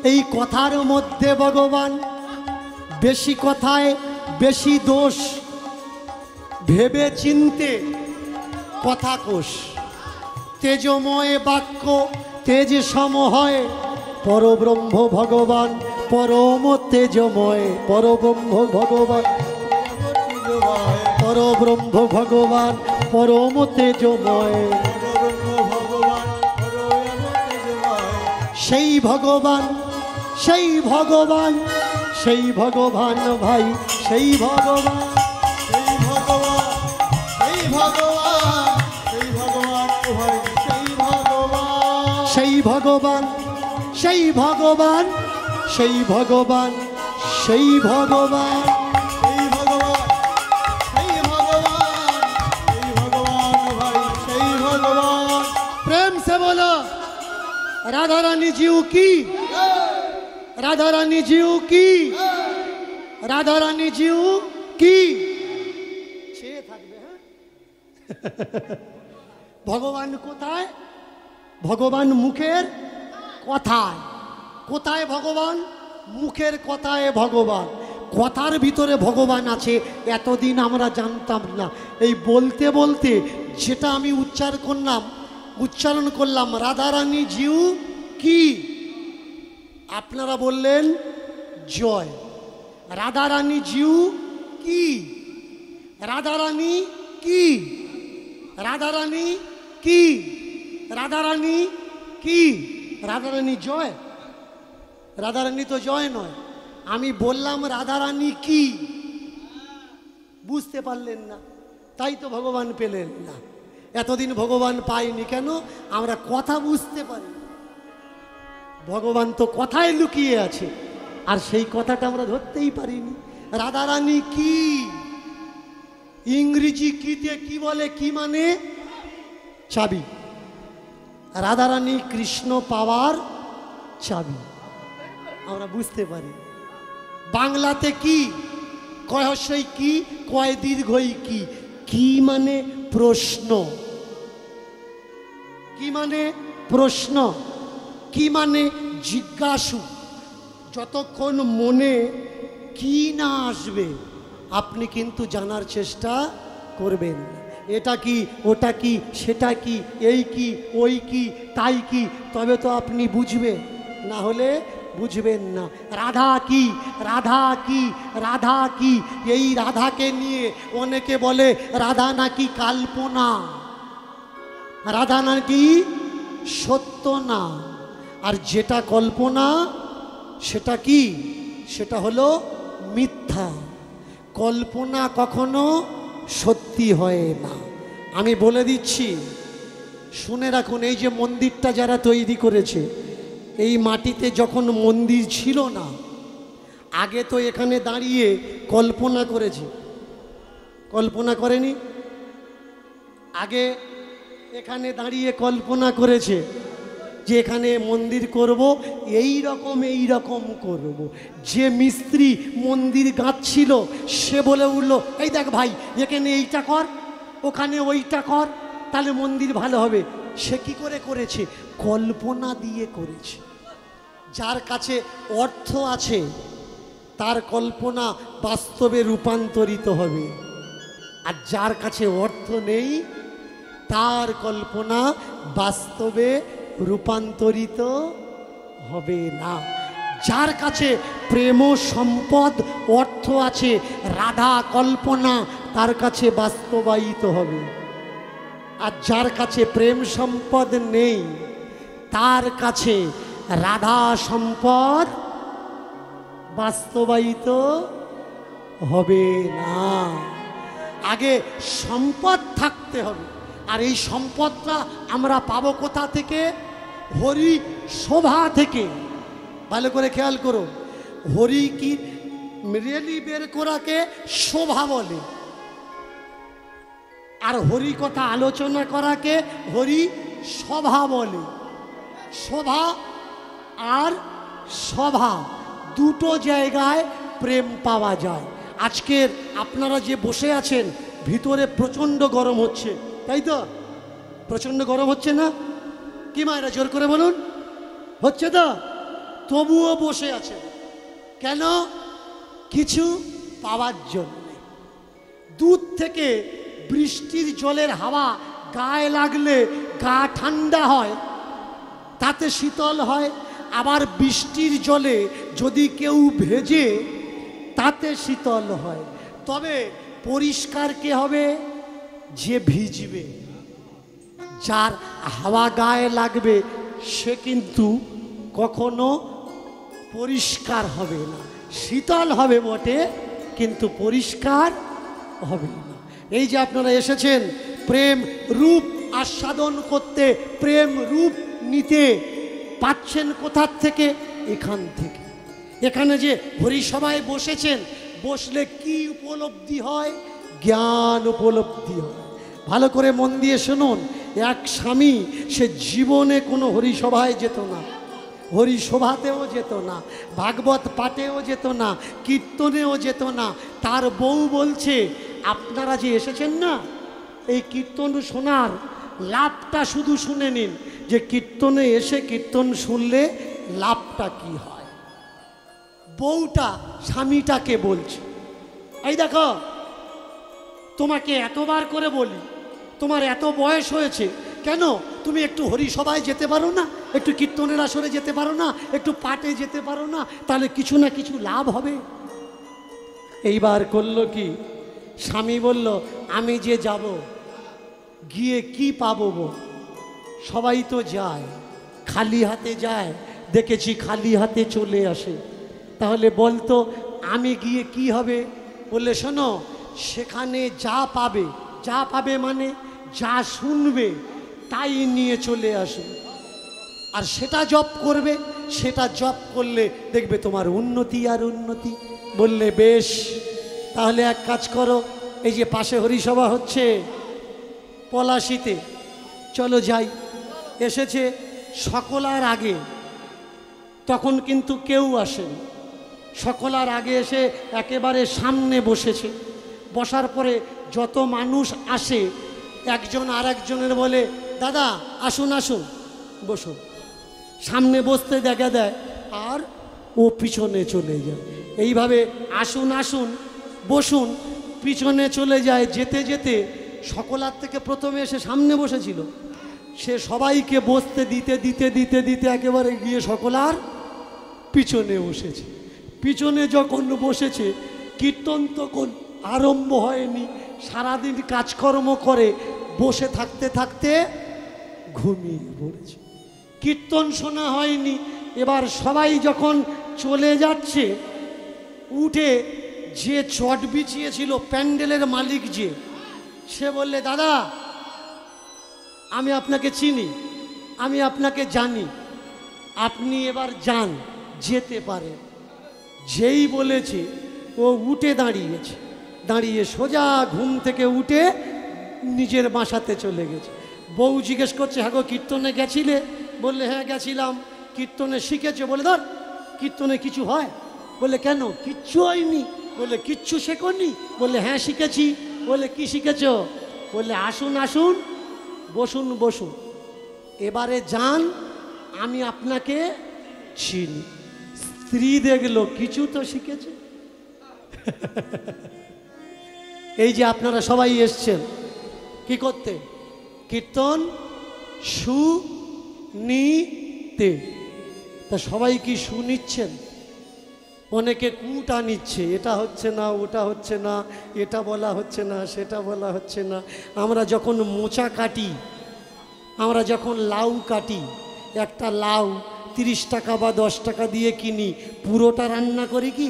এই কথার মধ্যে ভগবান। বেশি কথায় বেশি দোষ, ভেবে চিনতে কথা কোষ। তেজময় বাক্য তেজ সম হয়, পরব্রহ্ম ভগবান পরম তেজময়, পরব্রহ্ম ভগবান, পরব্রহ্ম ভগবান পরম তেজময়। সেই ভগবান, সেই ভগবান, সেই ভগবান ভাই, সেই ভগবান, সেই ভগবান, সেই ভগবান, সেই ভগবান, ভাই সেই ভগবান, সেই ভগবান, সেই ভগবান, সেই ভগবান, সেই ভগবান, সেই ভগবান, সেই ভগবান, সেই ভগবান, ভাই সেই ভগবান। प्रेम से बोलो राधा रानी जीव की, राधा रानी जीव की, राधा रानी जीव की। ছেয়ে থাকবে, হ্যাঁ। ভগবান কোথায়? ভগবান মুখের কথায়। কোথায় ভগবান? মুখের কথায় ভগবান। কথার ভিতরে ভগবান আছে, এতদিন আমরা জানতাম না। এই বলতে বলতে যেটা আমি উচ্চারণ করলাম রাধারানী জিউ কি, আপনারা বললেন জয়। রাধারানী জিউ কি, রাধারানী কি, রাধারানী কি, রাধারানী কি, রাধারানী জয়। রাধারানী তো জয় নয়। আমি বললাম রাধারানী কি, বুঝতে পারলেন না, তাই তো ভগবান পেলেন না। এতদিন ভগবান পাইনি কেন? আমরা কথা বুঝতে পারি। ভগবান তো কথায় লুকিয়ে আছে, আর সেই কথাটা আমরা ধরতেই পারিনি। রাধারানী কি, ইংরেজি কিতে কি বলে? কি মানে? চাবি। রাধারানী কৃষ্ণ পাওয়ার চাবি, আমরা বুঝতে পারি। বাংলাতে কি, কয় হস্যই কি, কয় দীর্ঘই কি। কি মানে প্রশ্ন, কি মানে প্রশ্ন, কি মানে জিজ্ঞাসু। যতক্ষণ মনে কি না আসবে আপনি কিন্তু জানার চেষ্টা করবেন না। এটা কি, ওটা কি, সেটা কি, এই কি, ওই কি, তাই কি, তবে তো আপনি বুঝবেন, না হলে বুঝবেন না। রাধা কি, রাধা কি, রাধা কি। এই রাধাকে নিয়ে অনেকে বলে রাধা নাকি কাল্পনা, রাধা নাকি সত্য না। আর যেটা কল্পনা সেটা কি? সেটা হলো মিথ্যা। কল্পনা কখনো সত্যি হয় না। আমি বলে দিচ্ছি, শুনে রাখুন। এই যে মন্দিরটা যারা তৈরি করেছে, এই মাটিতে যখন মন্দির ছিল না, আগে তো এখানে দাঁড়িয়ে কল্পনা করেছে, কল্পনা করেনি? আগে এখানে দাঁড়িয়ে কল্পনা করেছে যে এখানে মন্দির করব, এই রকম করব। যে মিস্ত্রি মন্দির গাঁথছিল সে বলে উঠল, এই দেখ ভাই, এখানে এইটা কর, ওখানে ওইটা কর, তাহলে মন্দির ভালো হবে। সে কি করে করেছে? কল্পনা দিয়ে করেছে। যার কাছে অর্থ আছে তার কল্পনা বাস্তবে রূপান্তরিত হবে, আর যার কাছে অর্থ নেই তার কল্পনা বাস্তবে রূপান্তরিত হবে না। যার কাছে প্রেম সম্পদ অর্থ আছে, রাধা কল্পনা তার কাছে বাস্তবায়িত হবে। আর যার কাছে প্রেম সম্পদ নেই তার কাছে রাধা সম্পদ বাস্তবায়িত হবে না। আগে সম্পদ থাকতে হবে, আর এই সম্পদটা আমরা পাবো কোথা থেকে? হরি শোভা থেকে। ভালো করে খেয়াল করো, হরি কি রেলি বের করাকে শোভা বলে, আর হরি কথা আলোচনা করাকে হরি সভা বলে। শোভা আর সভা দুটো জায়গায় প্রেম পাওয়া যায়। আজকের আপনারা যে বসে আছেন, ভিতরে প্রচণ্ড গরম হচ্ছে, তাই তো? প্রচণ্ড গরম হচ্ছে না? কি মায়েরা জোর করে বলুন, হচ্ছে তো? তবুও বসে আছে কেন? কিছু পাওয়ার জন্য। দূর থেকে বৃষ্টির জলের হাওয়া গায়ে লাগলে গা ঠান্ডা হয়, তাতে শীতল হয়। আবার বৃষ্টির জলে যদি কেউ ভেজে তাতে শীতল হয়। তবে পরিষ্কার কে হবে? যে ভিজবে। যার হাওয়া গায়ে লাগবে সে কিন্তু কখনো পরিষ্কার হবে না। শীতল হবে বটে, কিন্তু পরিষ্কার হবে না। এই যে আপনারা এসেছেন প্রেম রূপ আস্বাদন করতে, প্রেম রূপ নিতে, পাচ্ছেন কোথার থেকে? এখান থেকে। এখানে যে হরিসভায় বসেছেন, বসলে কি উপলব্ধি হয়? জ্ঞান উপলব্ধি হয়। ভালো করে মন দিয়ে শুনুন, এক স্বামী সে জীবনে কোনো হরিসভায় যেত না, হরিসভাতেও যেত না, ভাগবত পাঠেও যেত না, কীর্তনেও যেত না। তার বউ বলছে, আপনারা যে এসেছেন না, এই কীর্তন শোনার লাভটা শুধু শুনে নিন, যে কীর্তনে এসে কীর্তন শুনলে লাভটা কি হয়। বউটা স্বামীটাকে বলছে, এই দেখো, তোমাকে এতবার করে বলি, তোমার এত বয়স হয়েছে, কেন তুমি একটু হরিসভায় যেতে পারো না? একটু কীর্তনের আসরে যেতে পারো না? একটু পাঠে যেতে পারো না? তাহলে কিছু না কিছু লাভ হবে। এইবার করলো কি, স্বামী বলল, আমি যে যাব, গিয়ে কি পাবো গো? সবাই তো যায়, খালি হাতে যায়, দেখেছি খালি হাতে চলে আসে। তাহলে বলতো আমি গিয়ে কি হবে? বললে, শোনো, সেখানে যা পাবে, যা পাবে মানে যা শুনবে তাই নিয়ে চলে আসবে, আর সেটা জপ করবে। সেটা জপ করলে দেখবে তোমার উন্নতি আর উন্নতি। বললে, বেশ, তাহলে এক কাজ করো, এই যে পাশে হরিসভা হচ্ছে পলাশিতে, চলো যাই। এসেছে সকলার আগে, তখন কিন্তু কেউ আসেনি। সকলার আগে এসে একেবারে সামনে বসেছে। বসার পরে যত মানুষ আসে, একজন আর একজনের বলে, দাদা আসুন আসুন, বসুন। সামনে বসতে দেখা দেয়, আর ও পিছনে চলে যায়। এইভাবে আসুন আসুন বসুন, পিছনে চলে যায়। যেতে যেতে সকলার থেকে প্রথমে এসে সামনে বসেছিল, সে সবাইকে বসতে দিতে দিতে দিতে দিতে একেবারে গিয়ে সকলার পিছনে বসেছে। পিছনে যখন বসেছে, কীর্তন তখন আরম্ভ হয়নি। সারাদিন কাজকর্ম করে বসে থাকতে থাকতে ঘুমিয়ে পড়েছে, কীর্তন শোনা হয়নি। এবার সবাই যখন চলে যাচ্ছে, উঠে যে চট বিছিয়েছিল প্যান্ডেলের মালিক, যে সে বললে, দাদা আমি আপনাকে চিনি, আমি আপনাকে জানি, আপনি এবার যান, যেতে পারেন। যেই বলেছে ও উঠে দাঁড়িয়েছে, দাঁড়িয়ে সোজা ঘুম থেকে উঠে নিজের বাসাতে চলে গেছে। বউ জিজ্ঞেস করছে, হ্যাঁ গো কীর্তনে গেছিলে? বললে হ্যাঁ গেছিলাম। কীর্তনে শিখেছে? বলে ধর, কীর্তনে কিছু হয়? বলে কেন, কিচ্ছু হয়নি। বলে কিচ্ছু শেখনি? বললে হ্যাঁ শিখেছি। বলে কি শিখেছ? বললে আসুন আসুন, বসুন বসুন, এবারে যান, আমি আপনাকে চিনি। স্ত্রী দেখলো কিছু তো শিখেছে। এই যে আপনারা সবাই এসছেন কি করতে? কীর্তন শুনিতে। তা সবাই কি শুনিচ্ছেন? অনেকে কুটা নিচ্ছে, এটা হচ্ছে না, ওটা হচ্ছে না, এটা বলা হচ্ছে না, সেটা বলা হচ্ছে না। আমরা যখন মোচা কাটি, আমরা যখন লাউ কাটি, একটা লাউ 30 টাকা বা 10 টাকা দিয়ে কিনি, পুরোটা রান্না করি কি?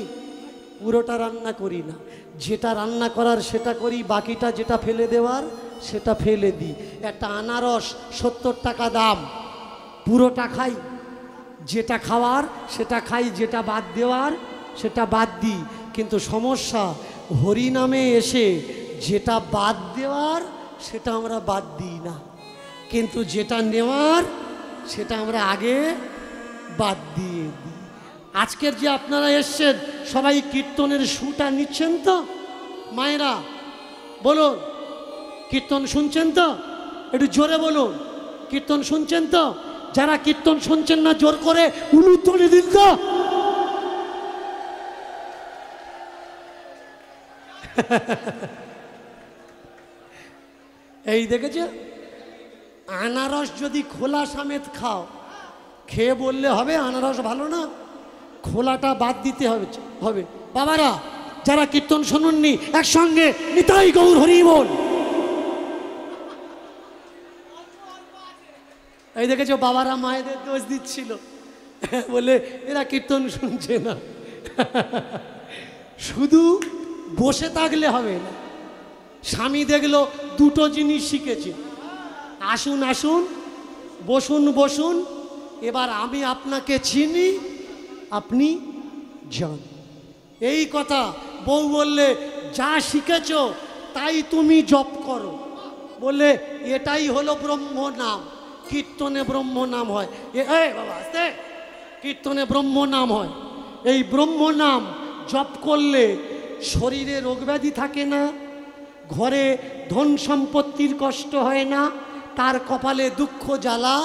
পুরোটা রান্না করি না। যেটা রান্না করার সেটা করি, বাকিটা যেটা ফেলে দেওয়ার সেটা ফেলে দিই। একটা আনারস 70 টাকা দাম, পুরোটা খাই, যেটা খাওয়ার সেটা খাই, যেটা বাদ দেওয়ার সেটা বাদ দিই। কিন্তু সমস্যা, হরি নামে এসে যেটা বাদ দেওয়ার সেটা আমরা বাদ দিই না, কিন্তু যেটা নেওয়ার সেটা আমরা আগে বাদ দিয়ে দিই। আজকের যে আপনারা এসছেন সবাই কীর্তনের সুটা নিচ্ছেন তো? মায়েরা বলুন, কীর্তন শুনছেন তো? একটু জোরে বলুন, কীর্তন শুনছেন তো? যারা কীর্তন শুনছেন না জোর করে উলুধ্বনি দিন তো। এই দেখেছে, আনারস যদি খোলা সমেত খাও, খেয়ে বললে হবে আনারস ভালো না, খোলাটা বাদ দিতে হবে। বাবারা যারা কীর্তন শুনুননি, একসঙ্গে নিতাই গৌর হরি বল। এই দেখেছো, বাবারা মায়েদের দোষ দিচ্ছিল, বলে এরা কীর্তন শুনছে না। শুধু বসে থাকলে হবে না। স্বামী দেখলো দুটো জিনিস শিখেছে, আসুন আসুন, বসুন বসুন, এবার আমি আপনাকে চিনি, আপনি যান। এই কথা বউ বললে, যা শিখেছ তাই তুমি জপ করো। বললে এটাই হলো ব্রহ্ম নাম, কীর্তনে ব্রহ্ম নাম হয়। বাবা আস্তে, কীর্তনে ব্রহ্ম নাম হয়। এই ব্রহ্ম নাম জপ করলে শরীরে রোগব্যাধি থাকে না, ঘরে ধন সম্পত্তির কষ্ট হয় না, তার কপালে দুঃখ জ্বালা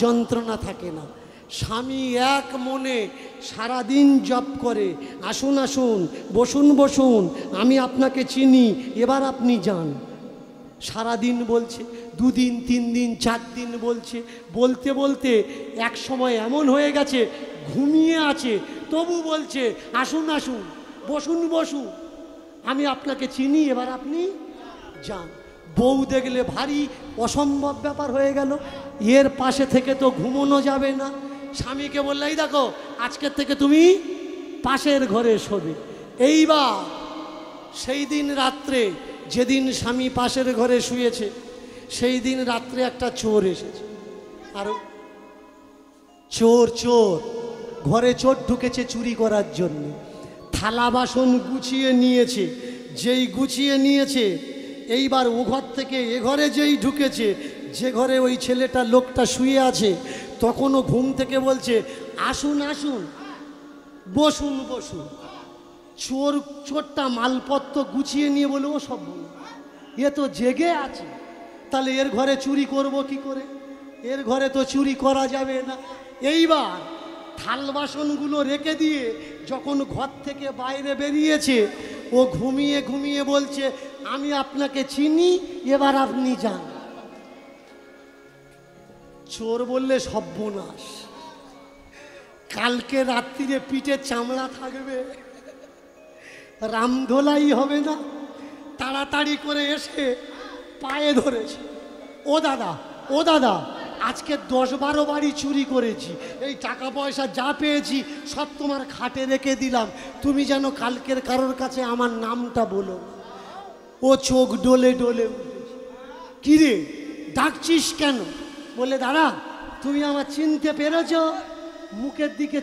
যন্ত্রণা থাকে না। স্বামী এক মনে সারাদিন জপ করে, আসুন আসুন, বসুন বসুন, আমি আপনাকে চিনি, এবার আপনি যান। সারাদিন বলছে, 2 দিন 3 দিন 4 দিন বলছে, বলতে বলতে এক সময় এমন হয়ে গেছে ঘুমিয়ে আছে, তবু বলছে আসুন আসুন, বসুন বসুন, আমি আপনাকে চিনি, এবার আপনি যান। বউ দেখলে ভারী অসম্ভব ব্যাপার হয়ে গেল, এর পাশে থেকে তো ঘুমোনো যাবে না। স্বামীকে বললে, এই দেখো আজকের থেকে তুমি পাশের ঘরে শোবে। এইবার সেই দিন রাত্রে, যেদিন স্বামী পাশের ঘরে শুয়েছে, সেই দিন রাত্রে একটা চোর এসেছে। আর চোর ঘরে চোর ঢুকেছে চুরি করার জন্য। থালা বাসন গুছিয়ে নিয়েছে, যেই গুছিয়ে নিয়েছে, এইবার ও ঘর থেকে এ ঘরে যেই ঢুকেছে, যে ঘরে ওই ছেলেটা লোকটা শুয়ে আছে, তখনও ঘুম থেকে বলছে আসুন আসুন, বসুন বসুন। চোরটা মালপত্র গুছিয়ে নিয়ে বলে, ও সব এ তো জেগে আছে, তাহলে এর ঘরে চুরি করব কি করে? এর ঘরে তো চুরি করা যাবে না। এইবার থাল বাসনগুলো রেখে দিয়ে যখন ঘর থেকে বাইরে বেরিয়েছে, ও ঘুমিয়ে ঘুমিয়ে বলছে আমি আপনাকে চিনি, এবার আপনি যান। চোর বললে সর্বনাশ, কালকে রাত্রিরে পিঠে চামড়া থাকবে, রামধোলাই হবে না। তাড়াতাড়ি করে এসে পায়ে ধরেছে, ও দাদা আজকে 10-12 বাড়ি চুরি করেছি, এই টাকা পয়সা যা পেয়েছি সব তোমার খাটে রেখে দিলাম, তুমি যেন কালকের কারোর কাছে আমার নামটা বলো। ও চোখ ডলে ডলে উঠেছে, কিরে ডাকছিস কেন? বলে দাদা তুমি আমার চিনতে পেরেছ? মুখের দিকে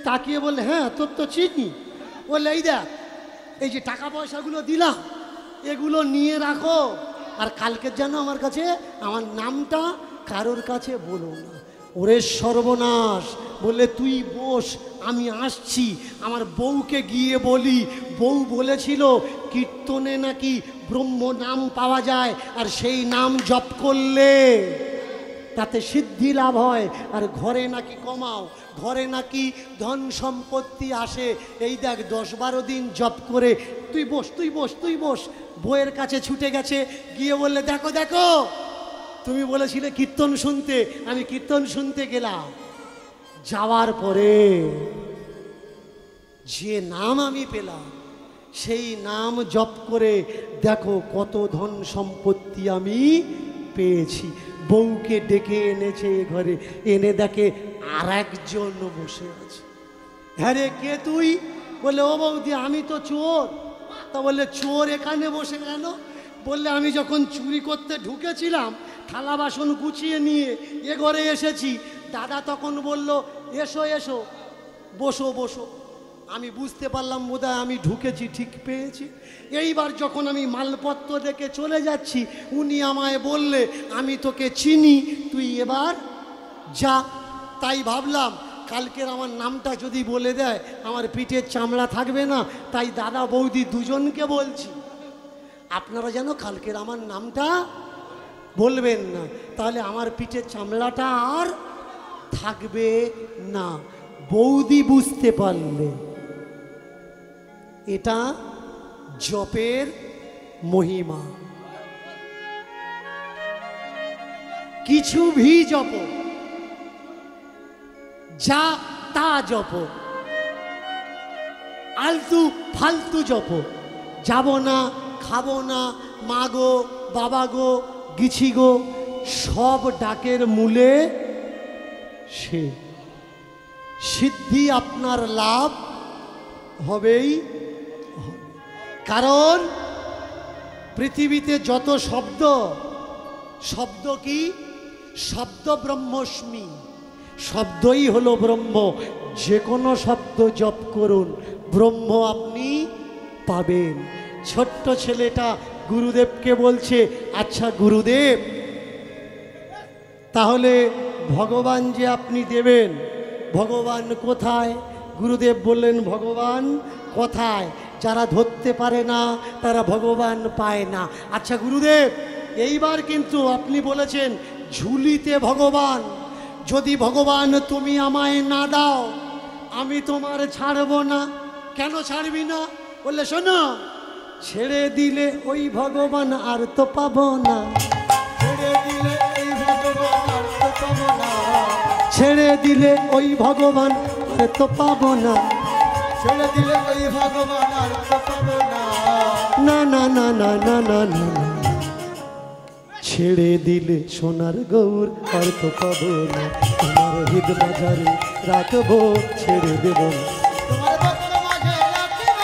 তাকিয়ে বললে, হ্যাঁ তোর তো চিনি। বললে এই দেখ, এই যে টাকা পয়সাগুলো দিলাম, এগুলো নিয়ে রাখো, আর কালকে যেন আমার কাছে আমার নামটা কারোর কাছে বলো না। ওরে সর্বনাশ! বলে তুই বস, আমি আসছি। আমার বউকে গিয়ে বলি, বউ বলেছিল কীর্তনে নাকি ব্রহ্ম নাম পাওয়া যায়, আর সেই নাম জপ করলে তাতে সিদ্ধি লাভ হয়, আর ঘরে নাকি কমাও, ঘরে নাকি ধন সম্পত্তি আসে। এই দেখ 10-12 দিন জপ করে, তুই বস, তুই বস, তুই বস। বউয়ের কাছে ছুটে গেছে, গিয়ে বললে দেখো দেখো, তুমি বলেছিলে কীর্তন শুনতে, আমি কীর্তন শুনতে গেলাম। যাওয়ার পরে যে নাম আমি পেলাম, সেই নাম জপ করে দেখো কত ধন সম্পত্তি আমি পেয়েছি। বউকে ডেকে এনেছে ঘরে, এনে দেখে আর একজন বসে আছে। হ্যাঁ রে, কে তুই? বললে ও বৌদি, আমি তো চোর। তা বললে চোর এখানে বসে কেন? বললে আমি যখন চুরি করতে ঢুকেছিলাম, থালা বাসন গুছিয়ে নিয়ে এ ঘরে এসেছি, দাদা তখন বলল এসো এসো, বসো বসো। আমি বুঝতে পারলাম বোধহয় আমি ঢুকেছি, ঠিক পেয়েছি। এইবার যখন আমি মালপত্র রেখে চলে যাচ্ছি, উনি আমায় বললে আমি তোকে চিনি, তুই এবার যা। তাই ভাবলাম কালকের আমার নামটা যদি বলে দেয় আমার পিঠের চামড়া থাকবে না, তাই দাদা বৌদি দুজনকে বলছি আপনারা যেন কালকের আমার নামটা বলবেন না, তাহলে আমার পিঠের চামড়াটা আর থাকবে না। বৌদি বুঝতে পারলে এটা জপের মহিমা। কিছু ভি জপ, যা তা জপ, আলতু ফালতু জপ, যাব না, খাবো না, মা গো, বাবা গো, গিছি গো, সব ডাকের মূলে সে। সিদ্ধি আপনার লাভ হবেই হবে। কারণ পৃথিবীতে যত শব্দ, শব্দ কি? শব্দ ব্রহ্মস্মি, শব্দই হলো ব্রহ্ম। যে কোনো শব্দ জপ করুন, ব্রহ্ম আপনি পাবেন। ছোট্ট ছেলেটা গুরুদেবকে বলছে, আচ্ছা গুরুদেব, তাহলে ভগবান যে আপনি দেবেন, ভগবান কোথায়? গুরুদেব বললেন ভগবান কোথায়? যারা ধরতে পারে না তারা ভগবান পায় না। আচ্ছা গুরুদেব, এইবার কিন্তু আপনি বলেছেন ঝুলিতে ভগবান, যদি ভগবান তুমি আমায় না দাও আমি তোমার ছাড়বো না। কেন ছাড়বি না? বললে শোনো, ছেড়ে দিলে ওই ভগবান আর তো পাবো না, ছেড়ে দিলে এই ভগবান আর তো পাবো না, ছেড়ে দিলে ওই ভগবান আর তো পাবো না, ছেড়ে দিলে ওই ভগবান আর তো পাবো না, না না না না না না না না, ছেড়ে দিলে সোনার গৌর আর তো পাবো না, তোমার হৃদ মাঝারে রাখবো, ছেড়ে দেব না। তোমার ভক্ত মাঝে রাখিব,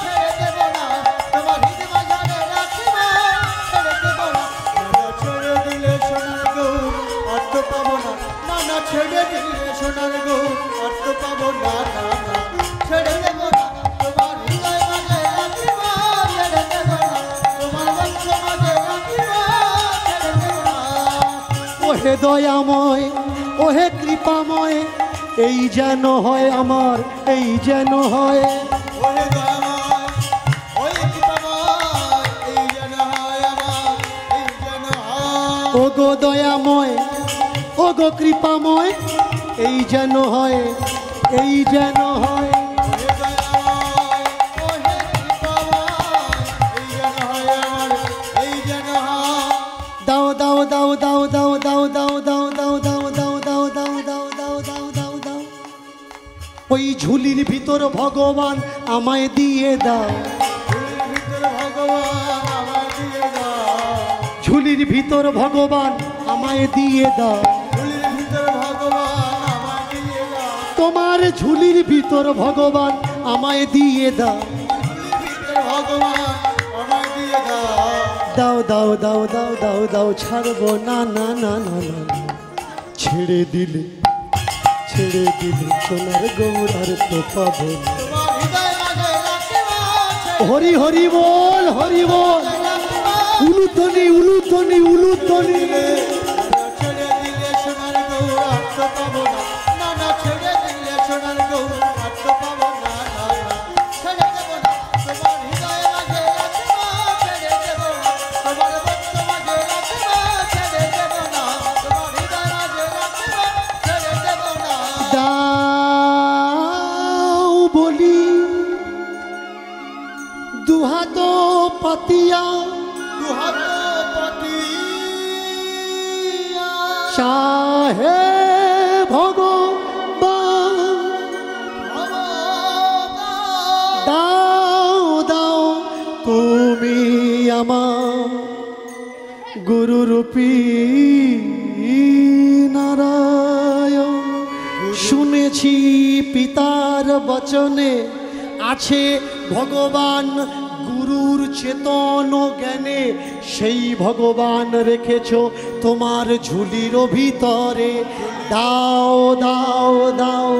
ছেড়ে দেব না, তোমার হৃদ মাঝারে রাখিব, ছেড়ে দেব না, না ছেড়ে দিলে সোনার গৌর আর তো পাবো না, না ছেড়ে দিলে সোনার গৌর আর তো পাবো না, না ছেড়ে দেব না, তোমার হৃদয় মাঝে রাখিব, ছেড়ে দেব না, তোমার ভক্ত মাঝে রাখিব, ছেড়ে দেব না। ওহে দয়াময়, ওহে কৃপাময়, এই যেন হয় আমার, এই যেন হয়। ওরে দয়াময়, ওই কৃপাময়, এই যেন হয় আমার, এই যেন হয়। ও গো দয়াময়, ও গো কৃপাময়, এই যেন হয়, এই যেন হয়। ওরে দয়াময়, ওহে কৃপাময়, এই যেন হয় আমার, এই যেন হয়। দাও দাও দাও দাও দাও দাও দাও দাও দাও দাও দাও দাও দাও দাও দাও দাও দাও দাও, ওই ঝুলির ভিতর ভগবান আমায় দিয়ে দাও, ঝুলির ভিতর ভগবান আমায় দিয়ে দাও, ঝুলির ভিতর ভগবান আমায় দিয়ে দাও, ঝুলির ভিতর ভগবান আমায় দিয়ে দাও, তোমার ঝুলির ভিতর ভগবান আমায় দিয়ে দাও, ঝুলির ভিতর ভগবান আমায় দিয়ে দাও। দাও দাও দাও দাও দাও দাও, ছাড়বো না না না না না না। ছেড়ে দিলে, ছেড়ে দিলে সোনার গৌর আর তো পাবো না, তোমার হৃদয় মাঝে হরি হরি বল, হরি বল। উলুধ্বনি উলুধ্বনি উলুধ্বনি। ছেড়ে দিলে সোনার গৌর আত্ম পাবো না, না না ছেড়ে দিলে সোনার গৌর আত্ম পাবো না, না না ছেড়ে দেবো না। তোমার হৃদয়ে মাঝে আত্মা ছেড়ে দেবো না, তোমার ভক্ত মাঝে আত্মা ছেড়ে দেবো না, তোমার হৃদয় মাঝে আত্মা ছেড়ে দেবো না। দাও বলি দুহাত পাতিয়া, দুহাত পাতিয়া চাহে ভগবান, দাও দাও তুমি আমার গুরুরূপী নারায়ণ। শুনেছি পিতার বচনে আছে ভগবান, গুরুর চেতন জ্ঞানে সেই ভগবান রেখেছ তোমার ঝুলির ভিতরে। দাও দাও দাও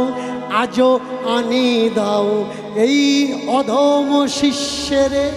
আজও আনি দাও এই অধম শিষ্যরে।